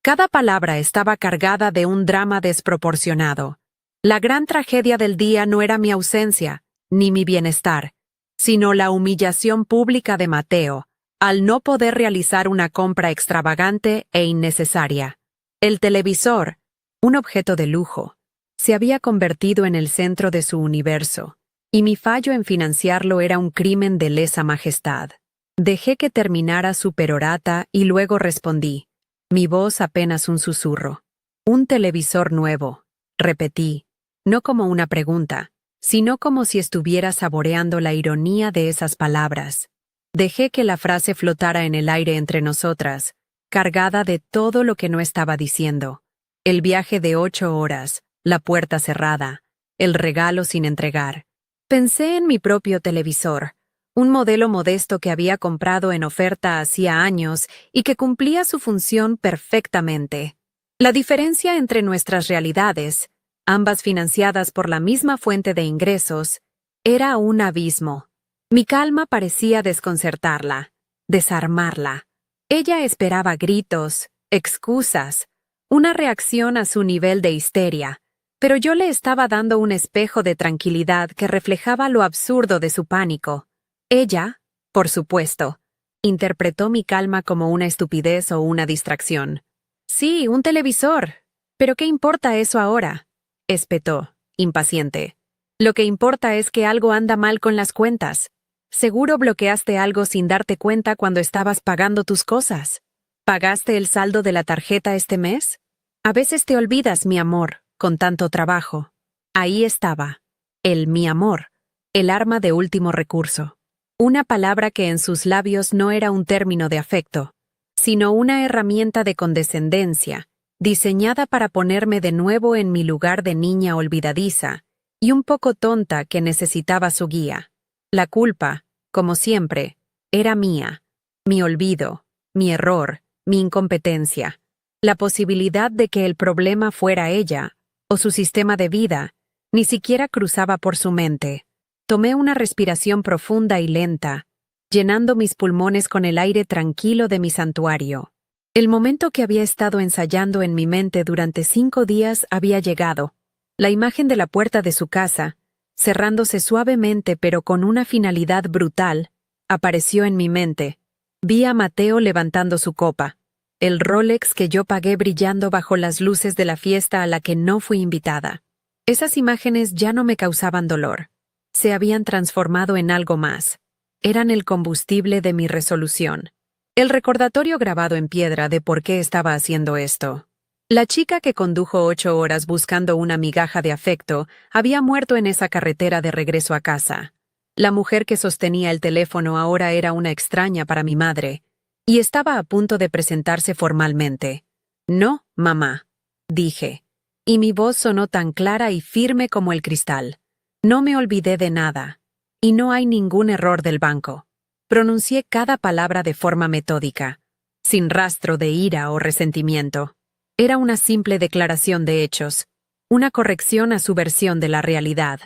S1: Cada palabra estaba cargada de un drama desproporcionado. La gran tragedia del día no era mi ausencia, ni mi bienestar, sino la humillación pública de Mateo, al no poder realizar una compra extravagante e innecesaria. El televisor, un objeto de lujo, se había convertido en el centro de su universo, y mi fallo en financiarlo era un crimen de lesa majestad. Dejé que terminara su perorata y luego respondí, mi voz apenas un susurro. Un televisor nuevo, repetí, no como una pregunta, sino como si estuviera saboreando la ironía de esas palabras. Dejé que la frase flotara en el aire entre nosotras, cargada de todo lo que no estaba diciendo. El viaje de 8 horas, la puerta cerrada, el regalo sin entregar. Pensé en mi propio televisor, un modelo modesto que había comprado en oferta hacía años y que cumplía su función perfectamente. La diferencia entre nuestras realidades, ambas financiadas por la misma fuente de ingresos, era un abismo. Mi calma parecía desconcertarla, desarmarla. Ella esperaba gritos, excusas, una reacción a su nivel de histeria, pero yo le estaba dando un espejo de tranquilidad que reflejaba lo absurdo de su pánico. Ella, por supuesto, interpretó mi calma como una estupidez o una distracción. Sí, un televisor. ¿Pero qué importa eso ahora?, espetó, impaciente. Lo que importa es que algo anda mal con las cuentas. Seguro bloqueaste algo sin darte cuenta cuando estabas pagando tus cosas. ¿Pagaste el saldo de la tarjeta este mes? A veces te olvidas, mi amor, con tanto trabajo. Ahí estaba. El mi amor, el arma de último recurso. Una palabra que en sus labios no era un término de afecto, sino una herramienta de condescendencia, diseñada para ponerme de nuevo en mi lugar de niña olvidadiza y un poco tonta que necesitaba su guía. La culpa, como siempre, era mía, mi olvido, mi error, mi incompetencia. La posibilidad de que el problema fuera ella, o su sistema de vida, ni siquiera cruzaba por su mente. Tomé una respiración profunda y lenta, llenando mis pulmones con el aire tranquilo de mi santuario. El momento que había estado ensayando en mi mente durante 5 días había llegado. La imagen de la puerta de su casa, cerrándose suavemente pero con una finalidad brutal, apareció en mi mente. Vi a Mateo levantando su copa, el Rolex que yo pagué brillando bajo las luces de la fiesta a la que no fui invitada. Esas imágenes ya no me causaban dolor. Se habían transformado en algo más. Eran el combustible de mi resolución. El recordatorio grabado en piedra de por qué estaba haciendo esto. La chica que condujo 8 horas buscando una migaja de afecto había muerto en esa carretera de regreso a casa. La mujer que sostenía el teléfono ahora era una extraña para mi madre, y estaba a punto de presentarse formalmente. No, mamá, dije, y mi voz sonó tan clara y firme como el cristal. No me olvidé de nada, y no hay ningún error del banco. Pronuncié cada palabra de forma metódica, sin rastro de ira o resentimiento. Era una simple declaración de hechos, una corrección a su versión de la realidad.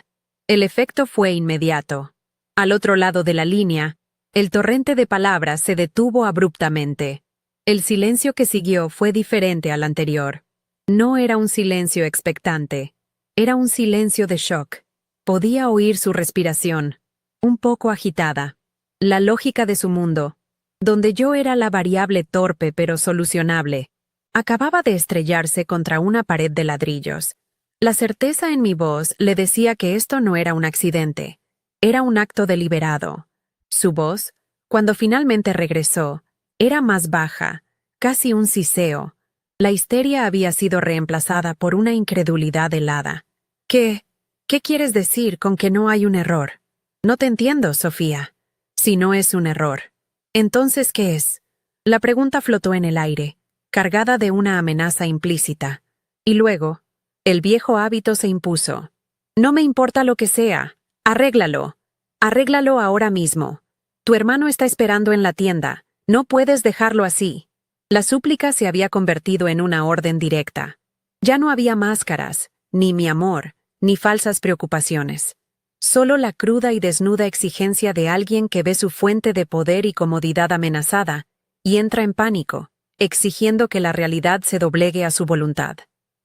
S1: El efecto fue inmediato. Al otro lado de la línea, el torrente de palabras se detuvo abruptamente. El silencio que siguió fue diferente al anterior. No era un silencio expectante, era un silencio de shock. Podía oír su respiración, un poco agitada. La lógica de su mundo, donde yo era la variable torpe pero solucionable, acababa de estrellarse contra una pared de ladrillos. La certeza en mi voz le decía que esto no era un accidente. Era un acto deliberado. Su voz, cuando finalmente regresó, era más baja, casi un siseo. La histeria había sido reemplazada por una incredulidad helada. ¿Qué quieres decir con que no hay un error? No te entiendo, Sofía. Si no es un error, ¿entonces qué es? La pregunta flotó en el aire, cargada de una amenaza implícita. Y luego, el viejo hábito se impuso. No me importa lo que sea. Arréglalo. Arréglalo ahora mismo. Tu hermano está esperando en la tienda. No puedes dejarlo así. La súplica se había convertido en una orden directa. Ya no había máscaras, ni mi amor, ni falsas preocupaciones. Solo la cruda y desnuda exigencia de alguien que ve su fuente de poder y comodidad amenazada, y entra en pánico, exigiendo que la realidad se doblegue a su voluntad.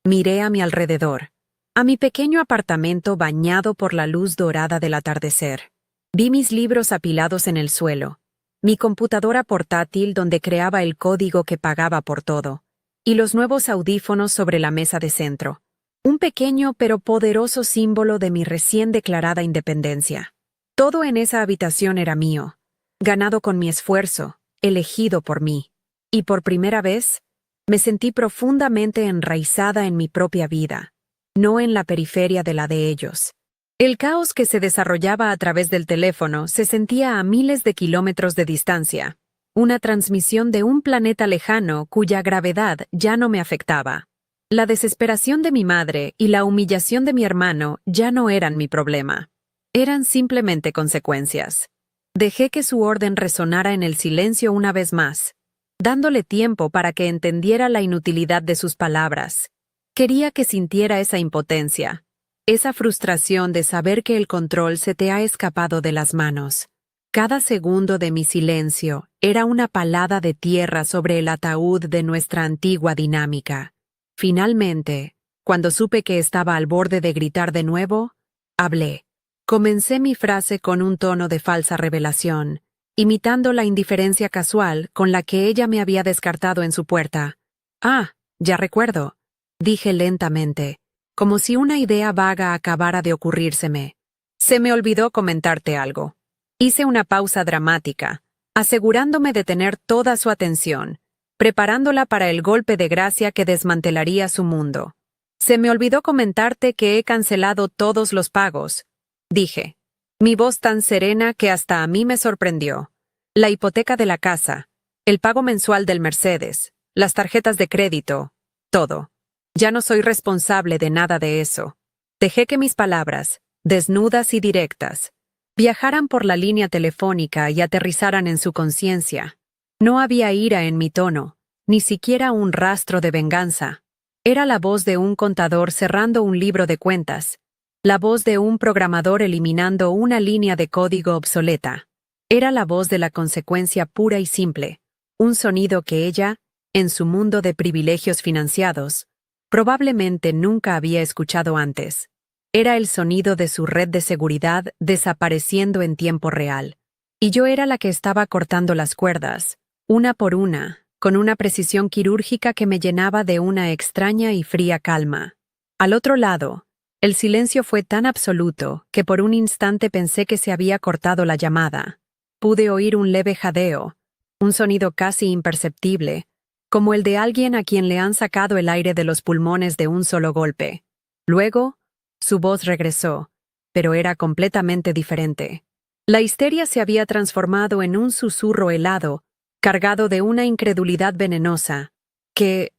S1: Miré a mi alrededor, a mi pequeño apartamento bañado por la luz dorada del atardecer. Vi mis libros apilados en el suelo, mi computadora portátil donde creaba el código que pagaba por todo, y los nuevos audífonos sobre la mesa de centro. Un pequeño pero poderoso símbolo de mi recién declarada independencia. Todo en esa habitación era mío, ganado con mi esfuerzo, elegido por mí. Y por primera vez, me sentí profundamente enraizada en mi propia vida, no en la periferia de la de ellos. El caos que se desarrollaba a través del teléfono se sentía a miles de kilómetros de distancia, una transmisión de un planeta lejano cuya gravedad ya no me afectaba. La desesperación de mi madre y la humillación de mi hermano ya no eran mi problema. Eran simplemente consecuencias. Dejé que su orden resonara en el silencio una vez más, dándole tiempo para que entendiera la inutilidad de sus palabras. Quería que sintiera esa impotencia, esa frustración de saber que el control se te ha escapado de las manos. Cada segundo de mi silencio era una palada de tierra sobre el ataúd de nuestra antigua dinámica. Finalmente, cuando supe que estaba al borde de gritar de nuevo, hablé. Comencé mi frase con un tono de falsa revelación, imitando la indiferencia casual con la que ella me había descartado en su puerta. Ah, ya recuerdo, dije lentamente, como si una idea vaga acabara de ocurrírseme. Se me olvidó comentarte algo. Hice una pausa dramática, asegurándome de tener toda su atención, preparándola para el golpe de gracia que desmantelaría su mundo. Se me olvidó comentarte que he cancelado todos los pagos, dije, mi voz tan serena que hasta a mí me sorprendió. La hipoteca de la casa, el pago mensual del Mercedes, las tarjetas de crédito, todo. Ya no soy responsable de nada de eso. Dejé que mis palabras, desnudas y directas, viajaran por la línea telefónica y aterrizaran en su conciencia. No había ira en mi tono, ni siquiera un rastro de venganza. Era la voz de un contador cerrando un libro de cuentas, la voz de un programador eliminando una línea de código obsoleta. Era la voz de la consecuencia pura y simple, un sonido que ella, en su mundo de privilegios financiados, probablemente nunca había escuchado antes. Era el sonido de su red de seguridad desapareciendo en tiempo real. Y yo era la que estaba cortando las cuerdas, una por una, con una precisión quirúrgica que me llenaba de una extraña y fría calma. Al otro lado, el silencio fue tan absoluto que por un instante pensé que se había cortado la llamada. Pude oír un leve jadeo, un sonido casi imperceptible, como el de alguien a quien le han sacado el aire de los pulmones de un solo golpe. Luego, su voz regresó, pero era completamente diferente. La histeria se había transformado en un susurro helado, cargado de una incredulidad venenosa. ¿Qué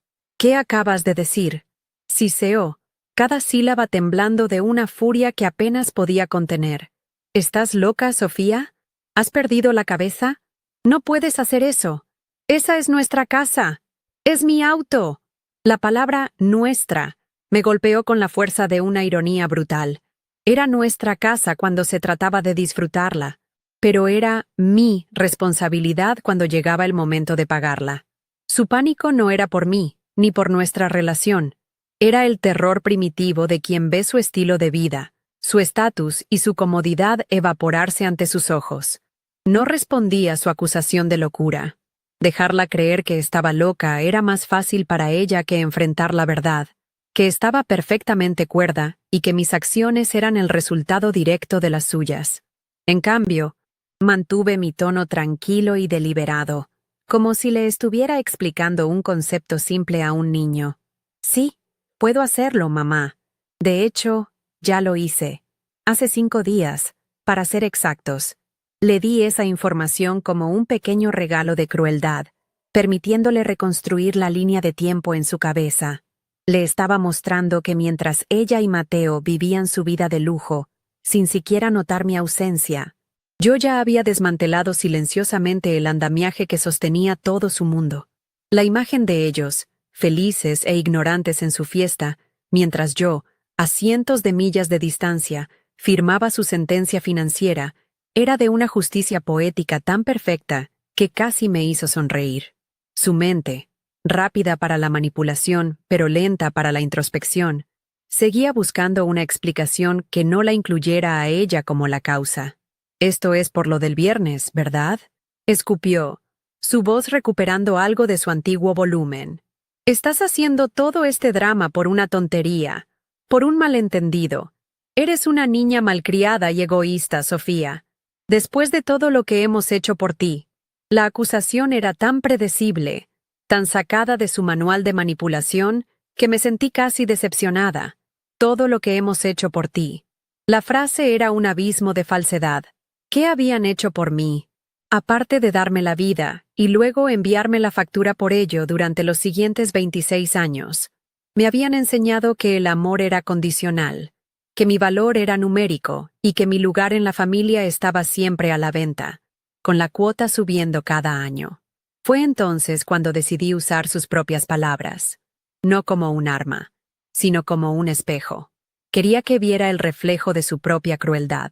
S1: acabas de decir? Siseó, cada sílaba temblando de una furia que apenas podía contener. ¿Estás loca, Sofía? ¿Has perdido la cabeza? No puedes hacer eso. Esa es nuestra casa. Es mi auto. La palabra nuestra me golpeó con la fuerza de una ironía brutal. Era nuestra casa cuando se trataba de disfrutarla, pero era mi responsabilidad cuando llegaba el momento de pagarla. Su pánico no era por mí, ni por nuestra relación. Era el terror primitivo de quien ve su estilo de vida, su estatus y su comodidad evaporarse ante sus ojos. No respondí a su acusación de locura. Dejarla creer que estaba loca era más fácil para ella que enfrentar la verdad, que estaba perfectamente cuerda y que mis acciones eran el resultado directo de las suyas. En cambio, mantuve mi tono tranquilo y deliberado, como si le estuviera explicando un concepto simple a un niño. Sí, puedo hacerlo, mamá. De hecho, ya lo hice. Hace 5 días, para ser exactos. Le di esa información como un pequeño regalo de crueldad, permitiéndole reconstruir la línea de tiempo en su cabeza. Le estaba mostrando que mientras ella y Mateo vivían su vida de lujo, sin siquiera notar mi ausencia, yo ya había desmantelado silenciosamente el andamiaje que sostenía todo su mundo. La imagen de ellos, felices e ignorantes en su fiesta, mientras yo, a cientos de millas de distancia, firmaba su sentencia financiera, era de una justicia poética tan perfecta que casi me hizo sonreír. Su mente, rápida para la manipulación, pero lenta para la introspección, seguía buscando una explicación que no la incluyera a ella como la causa. «Esto es por lo del viernes, ¿verdad?», escupió, su voz recuperando algo de su antiguo volumen. «Estás haciendo todo este drama por una tontería, por un malentendido. Eres una niña malcriada y egoísta, Sofía. Después de todo lo que hemos hecho por ti». La acusación era tan predecible, tan sacada de su manual de manipulación, que me sentí casi decepcionada. «Todo lo que hemos hecho por ti». La frase era un abismo de falsedad. ¿Qué habían hecho por mí? Aparte de darme la vida y luego enviarme la factura por ello durante los siguientes 26 años. Me habían enseñado que el amor era condicional, que mi valor era numérico y que mi lugar en la familia estaba siempre a la venta, con la cuota subiendo cada año. Fue entonces cuando decidí usar sus propias palabras, no como un arma, sino como un espejo. Quería que viera el reflejo de su propia crueldad,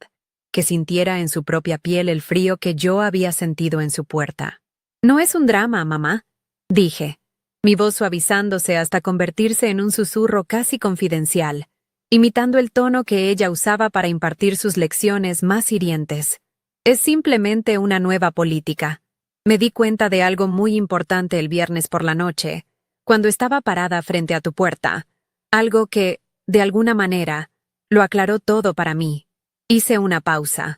S1: que sintiera en su propia piel el frío que yo había sentido en su puerta. «No es un drama, mamá», dije, mi voz suavizándose hasta convertirse en un susurro casi confidencial, imitando el tono que ella usaba para impartir sus lecciones más hirientes. «Es simplemente una nueva política. Me di cuenta de algo muy importante el viernes por la noche, cuando estaba parada frente a tu puerta. Algo que, de alguna manera, lo aclaró todo para mí». Hice una pausa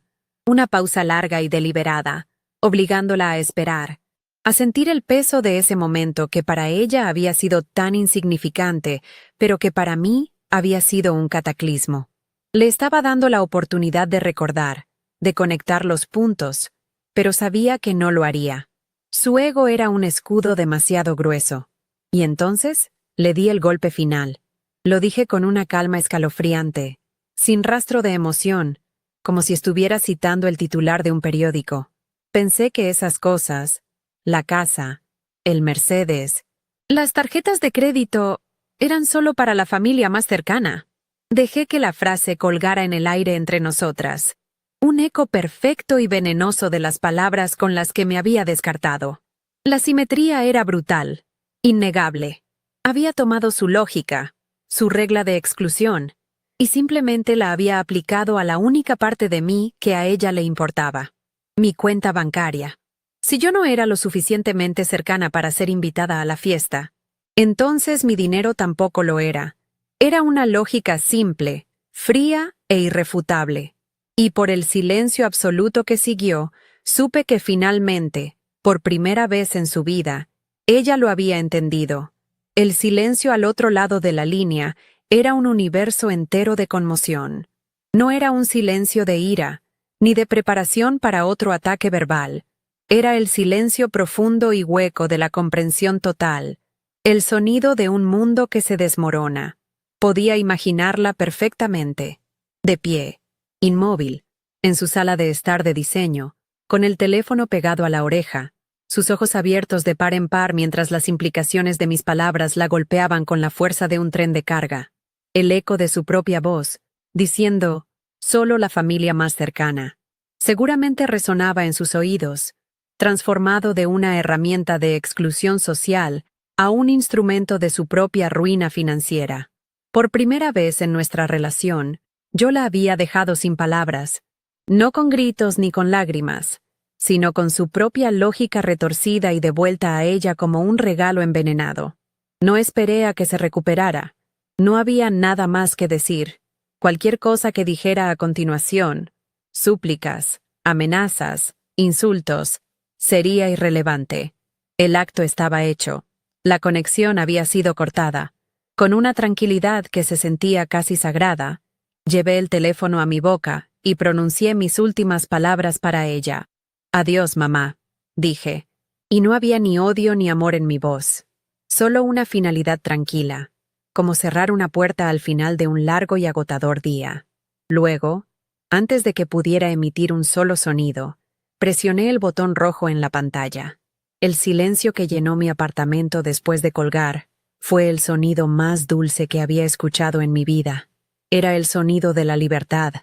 S1: larga y deliberada, obligándola a esperar, a sentir el peso de ese momento que para ella había sido tan insignificante, pero que para mí había sido un cataclismo. Le estaba dando la oportunidad de recordar, de conectar los puntos, pero sabía que no lo haría. Su ego era un escudo demasiado grueso. Y entonces le di el golpe final. Lo dije con una calma escalofriante, sin rastro de emoción, como si estuviera citando el titular de un periódico. Pensé que esas cosas, la casa, el Mercedes, las tarjetas de crédito, eran solo para la familia más cercana. Dejé que la frase colgara en el aire entre nosotras, un eco perfecto y venenoso de las palabras con las que me había descartado. La simetría era brutal, innegable. Había tomado su lógica, su regla de exclusión, y simplemente la había aplicado a la única parte de mí que a ella le importaba: mi cuenta bancaria. Si yo no era lo suficientemente cercana para ser invitada a la fiesta, entonces mi dinero tampoco lo era. Era una lógica simple, fría e irrefutable. Y por el silencio absoluto que siguió, supe que finalmente, por primera vez en su vida, ella lo había entendido. El silencio al otro lado de la línea era un universo entero de conmoción. No era un silencio de ira, ni de preparación para otro ataque verbal. Era el silencio profundo y hueco de la comprensión total, el sonido de un mundo que se desmorona. Podía imaginarla perfectamente, de pie, inmóvil, en su sala de estar de diseño, con el teléfono pegado a la oreja, sus ojos abiertos de par en par mientras las implicaciones de mis palabras la golpeaban con la fuerza de un tren de carga. El eco de su propia voz, diciendo, «Solo la familia más cercana», seguramente resonaba en sus oídos, transformado de una herramienta de exclusión social a un instrumento de su propia ruina financiera. Por primera vez en nuestra relación, yo la había dejado sin palabras, no con gritos ni con lágrimas, sino con su propia lógica retorcida y devuelta a ella como un regalo envenenado. No esperé a que se recuperara. No había nada más que decir. Cualquier cosa que dijera a continuación, súplicas, amenazas, insultos. Sería irrelevante. El acto estaba hecho. La conexión había sido cortada. Con una tranquilidad que se sentía casi sagrada, llevé el teléfono a mi boca y pronuncié mis últimas palabras para ella. «Adiós, mamá», dije. Y no había ni odio ni amor en mi voz. Solo una finalidad tranquila, como cerrar una puerta al final de un largo y agotador día. Luego, antes de que pudiera emitir un solo sonido, presioné el botón rojo en la pantalla. El silencio que llenó mi apartamento después de colgar fue el sonido más dulce que había escuchado en mi vida. Era el sonido de la libertad.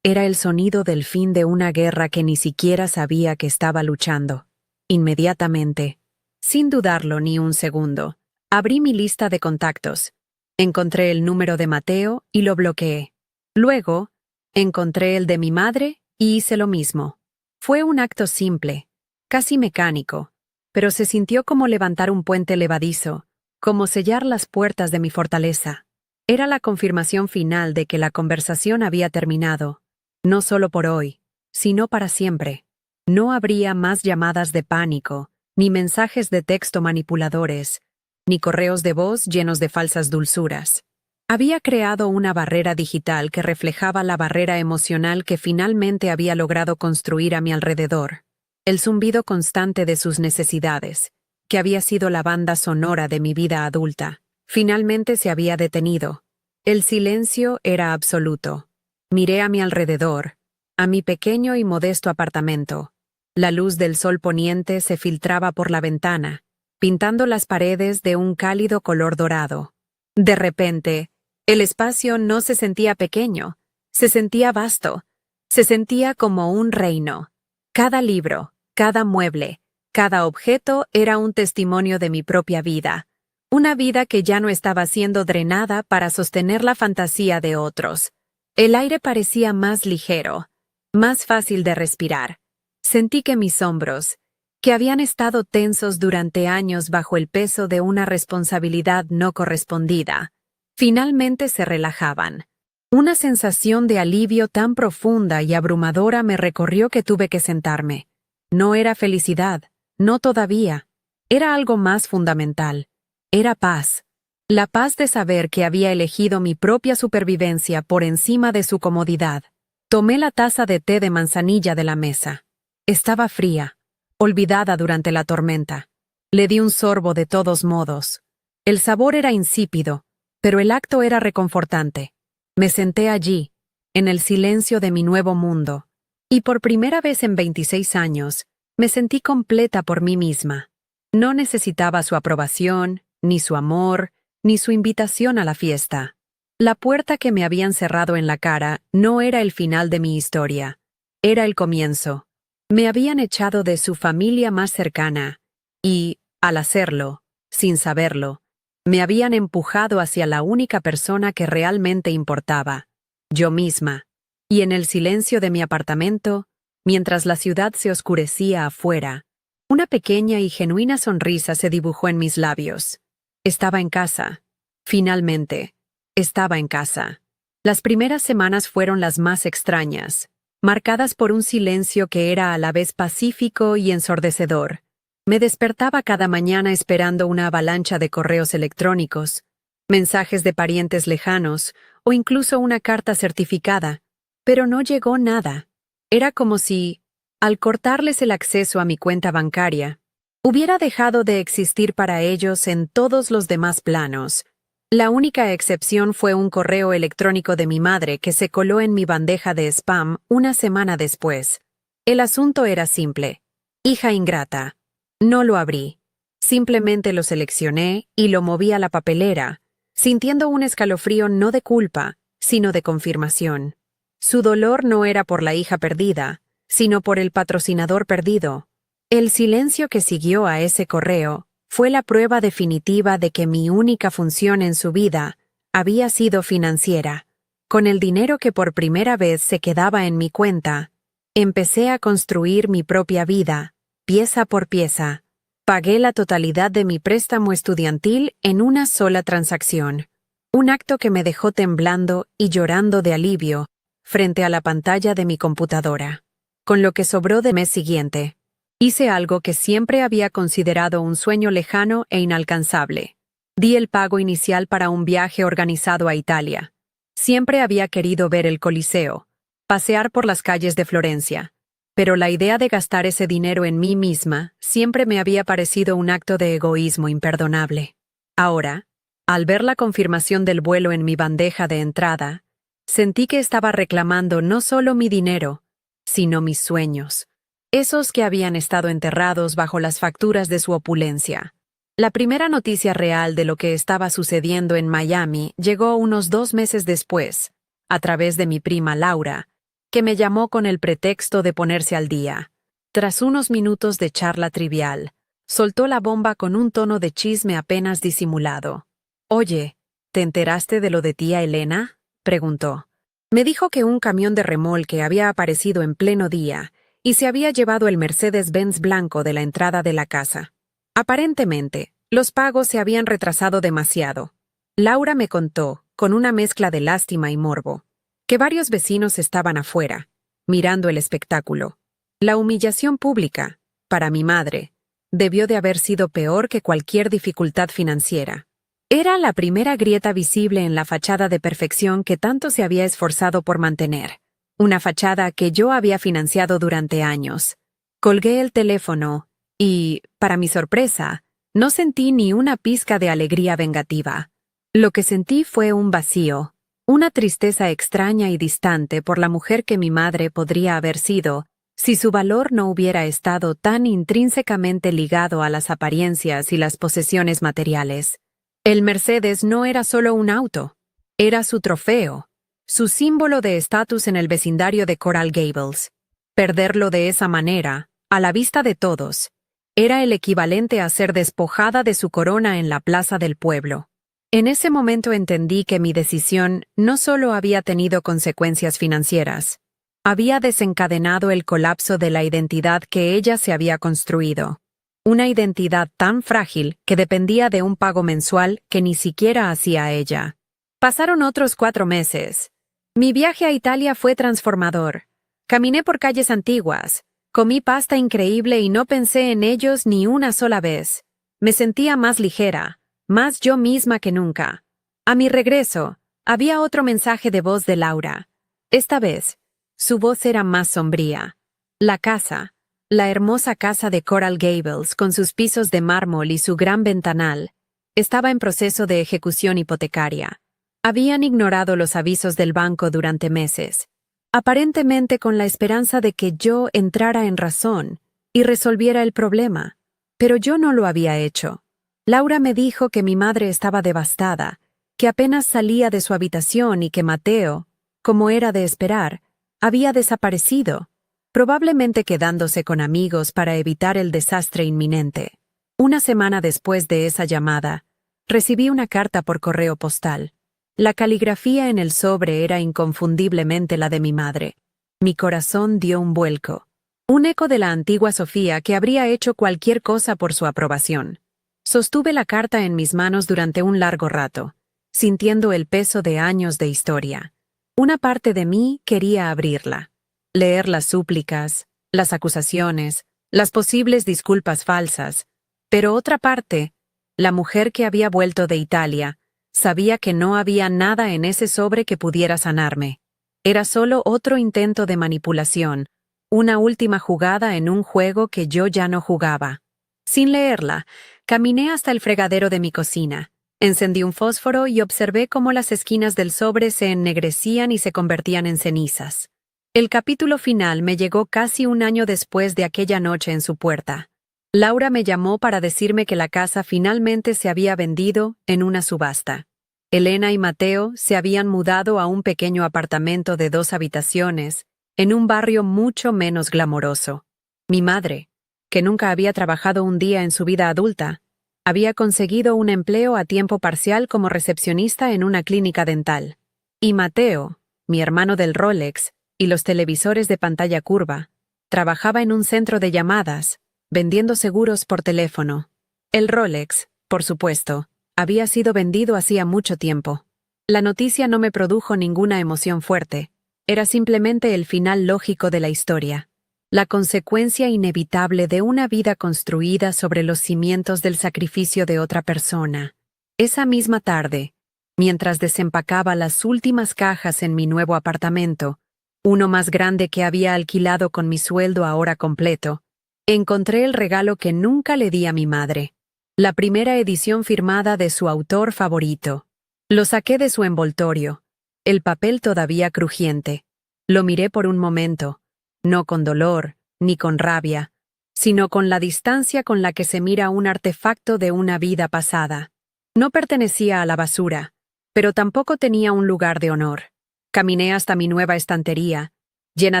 S1: Era el sonido del fin de una guerra que ni siquiera sabía que estaba luchando. Inmediatamente, sin dudarlo ni un segundo, abrí mi lista de contactos. Encontré el número de Mateo y lo bloqueé. Luego, encontré el de mi madre y hice lo mismo. Fue un acto simple, casi mecánico, pero se sintió como levantar un puente levadizo, como sellar las puertas de mi fortaleza. Era la confirmación final de que la conversación había terminado, no solo por hoy, sino para siempre. No habría más llamadas de pánico, ni mensajes de texto manipuladores, ni correos de voz llenos de falsas dulzuras. Había creado una barrera digital que reflejaba la barrera emocional que finalmente había logrado construir a mi alrededor. El zumbido constante de sus necesidades, que había sido la banda sonora de mi vida adulta, finalmente se había detenido. El silencio era absoluto. Miré a mi alrededor, a mi pequeño y modesto apartamento. La luz del sol poniente se filtraba por la ventana, pintando las paredes de un cálido color dorado. De repente, el espacio no se sentía pequeño, se sentía vasto, se sentía como un reino. Cada libro, cada mueble, cada objeto era un testimonio de mi propia vida, una vida que ya no estaba siendo drenada para sostener la fantasía de otros. El aire parecía más ligero, más fácil de respirar. Sentí que mis hombros, que habían estado tensos durante años bajo el peso de una responsabilidad no correspondida, finalmente se relajaban. Una sensación de alivio tan profunda y abrumadora me recorrió que tuve que sentarme. No era felicidad, no todavía. Era algo más fundamental. Era paz. La paz de saber que había elegido mi propia supervivencia por encima de su comodidad. Tomé la taza de té de manzanilla de la mesa. Estaba fría, olvidada durante la tormenta. Le di un sorbo de todos modos. El sabor era insípido, pero el acto era reconfortante. Me senté allí, en el silencio de mi nuevo mundo, y por primera vez en 26 años, me sentí completa por mí misma. No necesitaba su aprobación, ni su amor, ni su invitación a la fiesta. La puerta que me habían cerrado en la cara no era el final de mi historia, era el comienzo. Me habían echado de su familia más cercana, y, al hacerlo, sin saberlo, me habían empujado hacia la única persona que realmente importaba, yo misma. Y en el silencio de mi apartamento, mientras la ciudad se oscurecía afuera, una pequeña y genuina sonrisa se dibujó en mis labios. Estaba en casa. Finalmente, estaba en casa. Las primeras semanas fueron las más extrañas, marcadas por un silencio que era a la vez pacífico y ensordecedor. Me despertaba cada mañana esperando una avalancha de correos electrónicos, mensajes de parientes lejanos o incluso una carta certificada, pero no llegó nada. Era como si, al cortarles el acceso a mi cuenta bancaria, hubiera dejado de existir para ellos en todos los demás planos. La única excepción fue un correo electrónico de mi madre que se coló en mi bandeja de spam una semana después. El asunto era simple. Hija ingrata. No lo abrí. Simplemente lo seleccioné y lo moví a la papelera, sintiendo un escalofrío no de culpa, sino de confirmación. Su dolor no era por la hija perdida, sino por el patrocinador perdido. El silencio que siguió a ese correo fue la prueba definitiva de que mi única función en su vida había sido financiera. Con el dinero que por primera vez se quedaba en mi cuenta, empecé a construir mi propia vida, pieza por pieza. Pagué la totalidad de mi préstamo estudiantil en una sola transacción, un acto que me dejó temblando y llorando de alivio frente a la pantalla de mi computadora. con lo que sobró del mes siguiente. Hice algo que siempre había considerado un sueño lejano e inalcanzable. Di el pago inicial para un viaje organizado a Italia. Siempre había querido ver el Coliseo, pasear por las calles de Florencia, pero la idea de gastar ese dinero en mí misma siempre me había parecido un acto de egoísmo imperdonable. Ahora, al ver la confirmación del vuelo en mi bandeja de entrada, sentí que estaba reclamando no solo mi dinero, sino mis sueños, esos que habían estado enterrados bajo las facturas de su opulencia. La primera noticia real de lo que estaba sucediendo en Miami llegó unos 2 meses después, a través de mi prima Laura, que me llamó con el pretexto de ponerse al día. Tras unos minutos de charla trivial, soltó la bomba con un tono de chisme apenas disimulado. «Oye, ¿te enteraste de lo de tía Elena?», preguntó. Me dijo que un camión de remolque había aparecido en pleno día y se había llevado el Mercedes-Benz blanco de la entrada de la casa. Aparentemente, los pagos se habían retrasado demasiado. Laura me contó, con una mezcla de lástima y morbo, que varios vecinos estaban afuera, mirando el espectáculo. La humillación pública, para mi madre, debió de haber sido peor que cualquier dificultad financiera. Era la primera grieta visible en la fachada de perfección que tanto se había esforzado por mantener. Una fachada que yo había financiado durante años. Colgué el teléfono y, para mi sorpresa, no sentí ni una pizca de alegría vengativa. Lo que sentí fue un vacío, una tristeza extraña y distante por la mujer que mi madre podría haber sido si su valor no hubiera estado tan intrínsecamente ligado a las apariencias y las posesiones materiales. El Mercedes no era solo un auto, era su trofeo, su símbolo de estatus en el vecindario de Coral Gables. Perderlo de esa manera, a la vista de todos, era el equivalente a ser despojada de su corona en la plaza del pueblo. En ese momento entendí que mi decisión no solo había tenido consecuencias financieras, había desencadenado el colapso de la identidad que ella se había construido. Una identidad tan frágil que dependía de un pago mensual que ni siquiera hacía ella. Pasaron otros 4 meses. Mi viaje a Italia fue transformador. Caminé por calles antiguas, comí pasta increíble y no pensé en ellos ni una sola vez. Me sentía más ligera, más yo misma que nunca. A mi regreso, había otro mensaje de voz de Laura. Esta vez, su voz era más sombría. La casa, la hermosa casa de Coral Gables con sus pisos de mármol y su gran ventanal, estaba en proceso de ejecución hipotecaria. Habían ignorado los avisos del banco durante meses, aparentemente con la esperanza de que yo entrara en razón y resolviera el problema, pero yo no lo había hecho. Laura me dijo que mi madre estaba devastada, que apenas salía de su habitación y que Mateo, como era de esperar, había desaparecido, probablemente quedándose con amigos para evitar el desastre inminente. Una semana después de esa llamada, recibí una carta por correo postal. La caligrafía en el sobre era inconfundiblemente la de mi madre. Mi corazón dio un vuelco. Un eco de la antigua Sofía que habría hecho cualquier cosa por su aprobación. Sostuve la carta en mis manos durante un largo rato, sintiendo el peso de años de historia. Una parte de mí quería abrirla, leer las súplicas, las acusaciones, las posibles disculpas falsas, pero otra parte, la mujer que había vuelto de Italia, sabía que no había nada en ese sobre que pudiera sanarme. Era solo otro intento de manipulación, una última jugada en un juego que yo ya no jugaba. Sin leerla, caminé hasta el fregadero de mi cocina, encendí un fósforo y observé cómo las esquinas del sobre se ennegrecían y se convertían en cenizas. El capítulo final me llegó casi un año después de aquella noche en su puerta. Laura me llamó para decirme que la casa finalmente se había vendido en una subasta. Elena y Mateo se habían mudado a un pequeño apartamento de 2 habitaciones, en un barrio mucho menos glamoroso. Mi madre, que nunca había trabajado un día en su vida adulta, había conseguido un empleo a tiempo parcial como recepcionista en una clínica dental. Y Mateo, mi hermano del Rolex y los televisores de pantalla curva, trabajaba en un centro de llamadas, vendiendo seguros por teléfono. El Rolex, por supuesto, había sido vendido hacía mucho tiempo. La noticia no me produjo ninguna emoción fuerte. Era simplemente el final lógico de la historia. la consecuencia inevitable de una vida construida sobre los cimientos del sacrificio de otra persona. Esa misma tarde, mientras desempacaba las últimas cajas en mi nuevo apartamento, uno más grande que había alquilado con mi sueldo ahora completo, encontré el regalo que nunca le di a mi madre, la primera edición firmada de su autor favorito. Lo saqué de su envoltorio, el papel todavía crujiente. Lo miré por un momento, no con dolor, ni con rabia, sino con la distancia con la que se mira un artefacto de una vida pasada. No pertenecía a la basura, pero tampoco tenía un lugar de honor. Caminé hasta mi nueva estantería, llena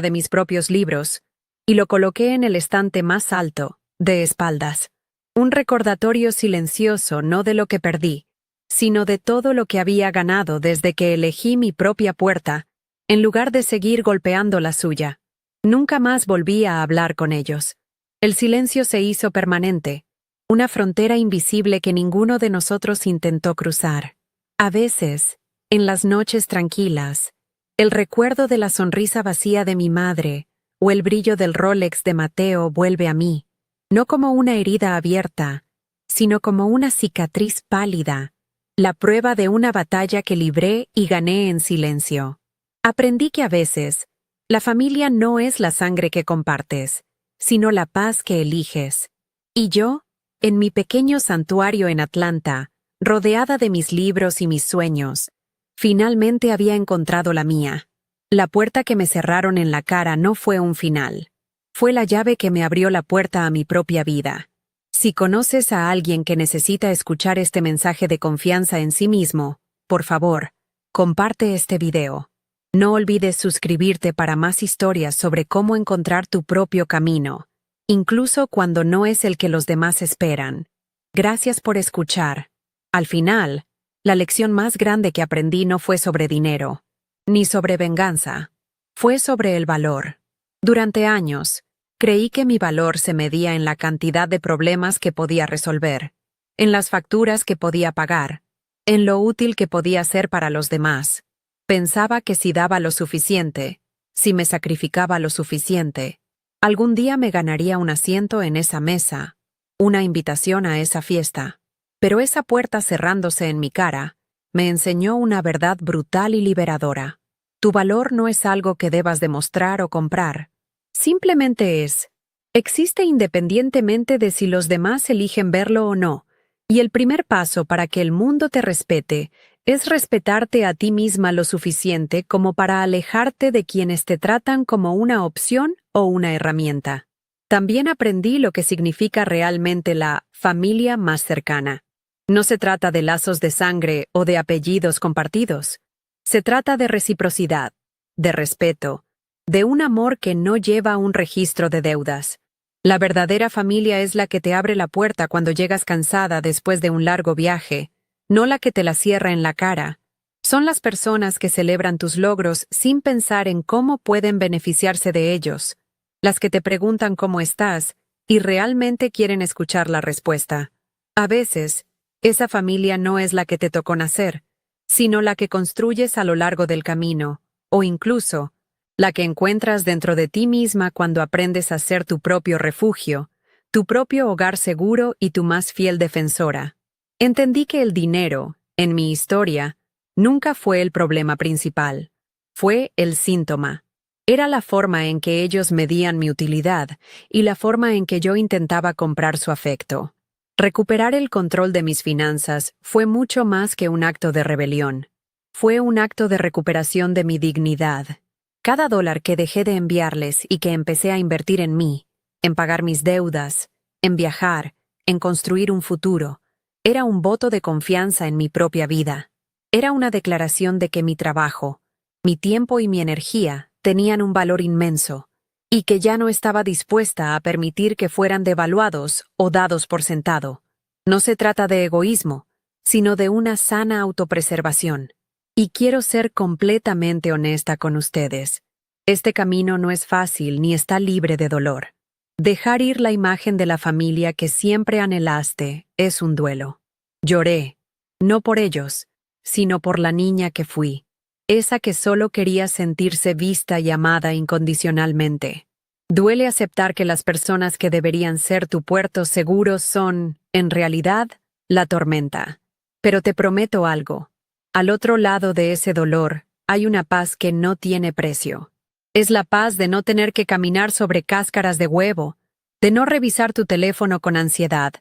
S1: de mis propios libros, y lo coloqué en el estante más alto, de espaldas. Un recordatorio silencioso no de lo que perdí, sino de todo lo que había ganado desde que elegí mi propia puerta, en lugar de seguir golpeando la suya. Nunca más volví a hablar con ellos. El silencio se hizo permanente, una frontera invisible que ninguno de nosotros intentó cruzar. A veces, en las noches tranquilas, el recuerdo de la sonrisa vacía de mi madre o el brillo del Rolex de Mateo vuelve a mí, no como una herida abierta, sino como una cicatriz pálida, la prueba de una batalla que libré y gané en silencio. Aprendí que a veces, la familia no es la sangre que compartes, sino la paz que eliges. Y yo, en mi pequeño santuario en Atlanta, rodeada de mis libros y mis sueños, finalmente había encontrado la mía. La puerta que me cerraron en la cara no fue un final. Fue la llave que me abrió la puerta a mi propia vida. Si conoces a alguien que necesita escuchar este mensaje de confianza en sí mismo, por favor, comparte este video. No olvides suscribirte para más historias sobre cómo encontrar tu propio camino, incluso cuando no es el que los demás esperan. Gracias por escuchar. Al final, la lección más grande que aprendí no fue sobre dinero, ni sobre venganza. Fue sobre el valor. Durante años, creí que mi valor se medía en la cantidad de problemas que podía resolver, en las facturas que podía pagar, en lo útil que podía ser para los demás. Pensaba que si daba lo suficiente, si me sacrificaba lo suficiente, algún día me ganaría un asiento en esa mesa, una invitación a esa fiesta. Pero esa puerta cerrándose en mi cara, me enseñó una verdad brutal y liberadora. Tu valor no es algo que debas demostrar o comprar. Simplemente es. Existe independientemente de si los demás eligen verlo o no, y el primer paso para que el mundo te respete es respetarte a ti misma lo suficiente como para alejarte de quienes te tratan como una opción o una herramienta. También aprendí lo que significa realmente la familia más cercana. No se trata de lazos de sangre o de apellidos compartidos. Se trata de reciprocidad, de respeto, de un amor que no lleva un registro de deudas. La verdadera familia es la que te abre la puerta cuando llegas cansada después de un largo viaje, no la que te la cierra en la cara. Son las personas que celebran tus logros sin pensar en cómo pueden beneficiarse de ellos, las que te preguntan cómo estás y realmente quieren escuchar la respuesta. A veces, esa familia no es la que te tocó nacer, sino la que construyes a lo largo del camino, o incluso, la que encuentras dentro de ti misma cuando aprendes a ser tu propio refugio, tu propio hogar seguro y tu más fiel defensora. Entendí que el dinero, en mi historia, nunca fue el problema principal. Fue el síntoma. Era la forma en que ellos medían mi utilidad y la forma en que yo intentaba comprar su afecto. Recuperar el control de mis finanzas fue mucho más que un acto de rebelión. Fue un acto de recuperación de mi dignidad. Cada dólar que dejé de enviarles y que empecé a invertir en mí, en pagar mis deudas, en viajar, en construir un futuro, era un voto de confianza en mi propia vida. Era una declaración de que mi trabajo, mi tiempo y mi energía tenían un valor inmenso, y que ya no estaba dispuesta a permitir que fueran devaluados o dados por sentado. No se trata de egoísmo, sino de una sana autopreservación. Y quiero ser completamente honesta con ustedes. Este camino no es fácil ni está libre de dolor. Dejar ir la imagen de la familia que siempre anhelaste es un duelo. Lloré, no por ellos, sino por la niña que fui, esa que solo quería sentirse vista y amada incondicionalmente. Duele aceptar que las personas que deberían ser tu puerto seguro son, en realidad, la tormenta. Pero te prometo algo. Al otro lado de ese dolor, hay una paz que no tiene precio. Es la paz de no tener que caminar sobre cáscaras de huevo, de no revisar tu teléfono con ansiedad,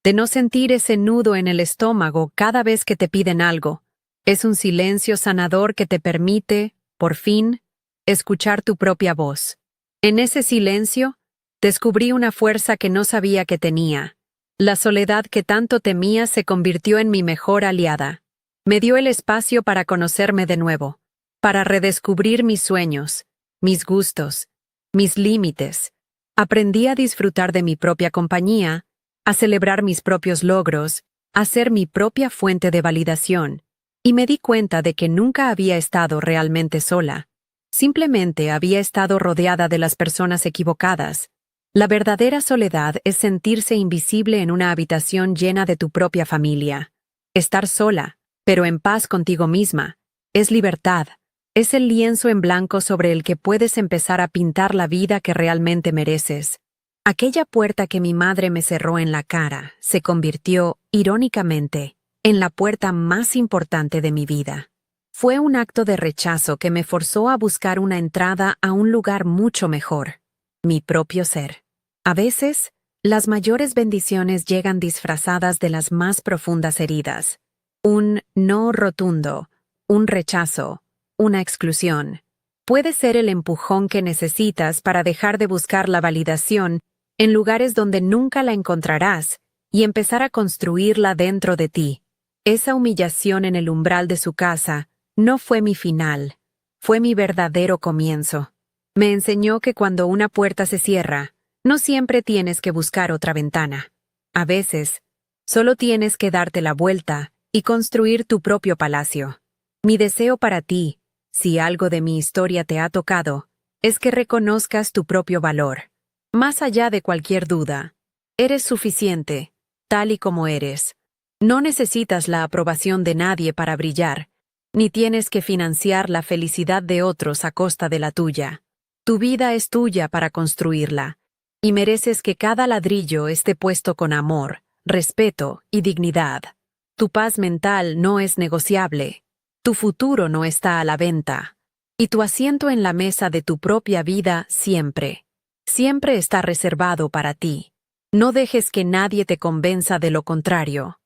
S1: de no sentir ese nudo en el estómago cada vez que te piden algo. Es un silencio sanador que te permite, por fin, escuchar tu propia voz. En ese silencio, descubrí una fuerza que no sabía que tenía. La soledad que tanto temía se convirtió en mi mejor aliada. Me dio el espacio para conocerme de nuevo, para redescubrir mis sueños, mis gustos, mis límites. Aprendí a disfrutar de mi propia compañía, a celebrar mis propios logros, a ser mi propia fuente de validación, y me di cuenta de que nunca había estado realmente sola. Simplemente había estado rodeada de las personas equivocadas. La verdadera soledad es sentirse invisible en una habitación llena de tu propia familia. Estar sola, pero en paz contigo misma, es libertad. Es el lienzo en blanco sobre el que puedes empezar a pintar la vida que realmente mereces. Aquella puerta que mi madre me cerró en la cara se convirtió, irónicamente, en la puerta más importante de mi vida. Fue un acto de rechazo que me forzó a buscar una entrada a un lugar mucho mejor, mi propio ser. A veces, las mayores bendiciones llegan disfrazadas de las más profundas heridas. Un no rotundo, un rechazo, una exclusión. Puede ser el empujón que necesitas para dejar de buscar la validación en lugares donde nunca la encontrarás y empezar a construirla dentro de ti. Esa humillación en el umbral de su casa no fue mi final, fue mi verdadero comienzo. Me enseñó que cuando una puerta se cierra, no siempre tienes que buscar otra ventana. A veces, solo tienes que darte la vuelta y construir tu propio palacio. Mi deseo para ti, si algo de mi historia te ha tocado, es que reconozcas tu propio valor. Más allá de cualquier duda, eres suficiente, tal y como eres. No necesitas la aprobación de nadie para brillar, ni tienes que financiar la felicidad de otros a costa de la tuya. Tu vida es tuya para construirla, y mereces que cada ladrillo esté puesto con amor, respeto y dignidad. Tu paz mental no es negociable. Tu futuro no está a la venta, y tu asiento en la mesa de tu propia vida siempre está reservado para ti. No dejes que nadie te convenza de lo contrario.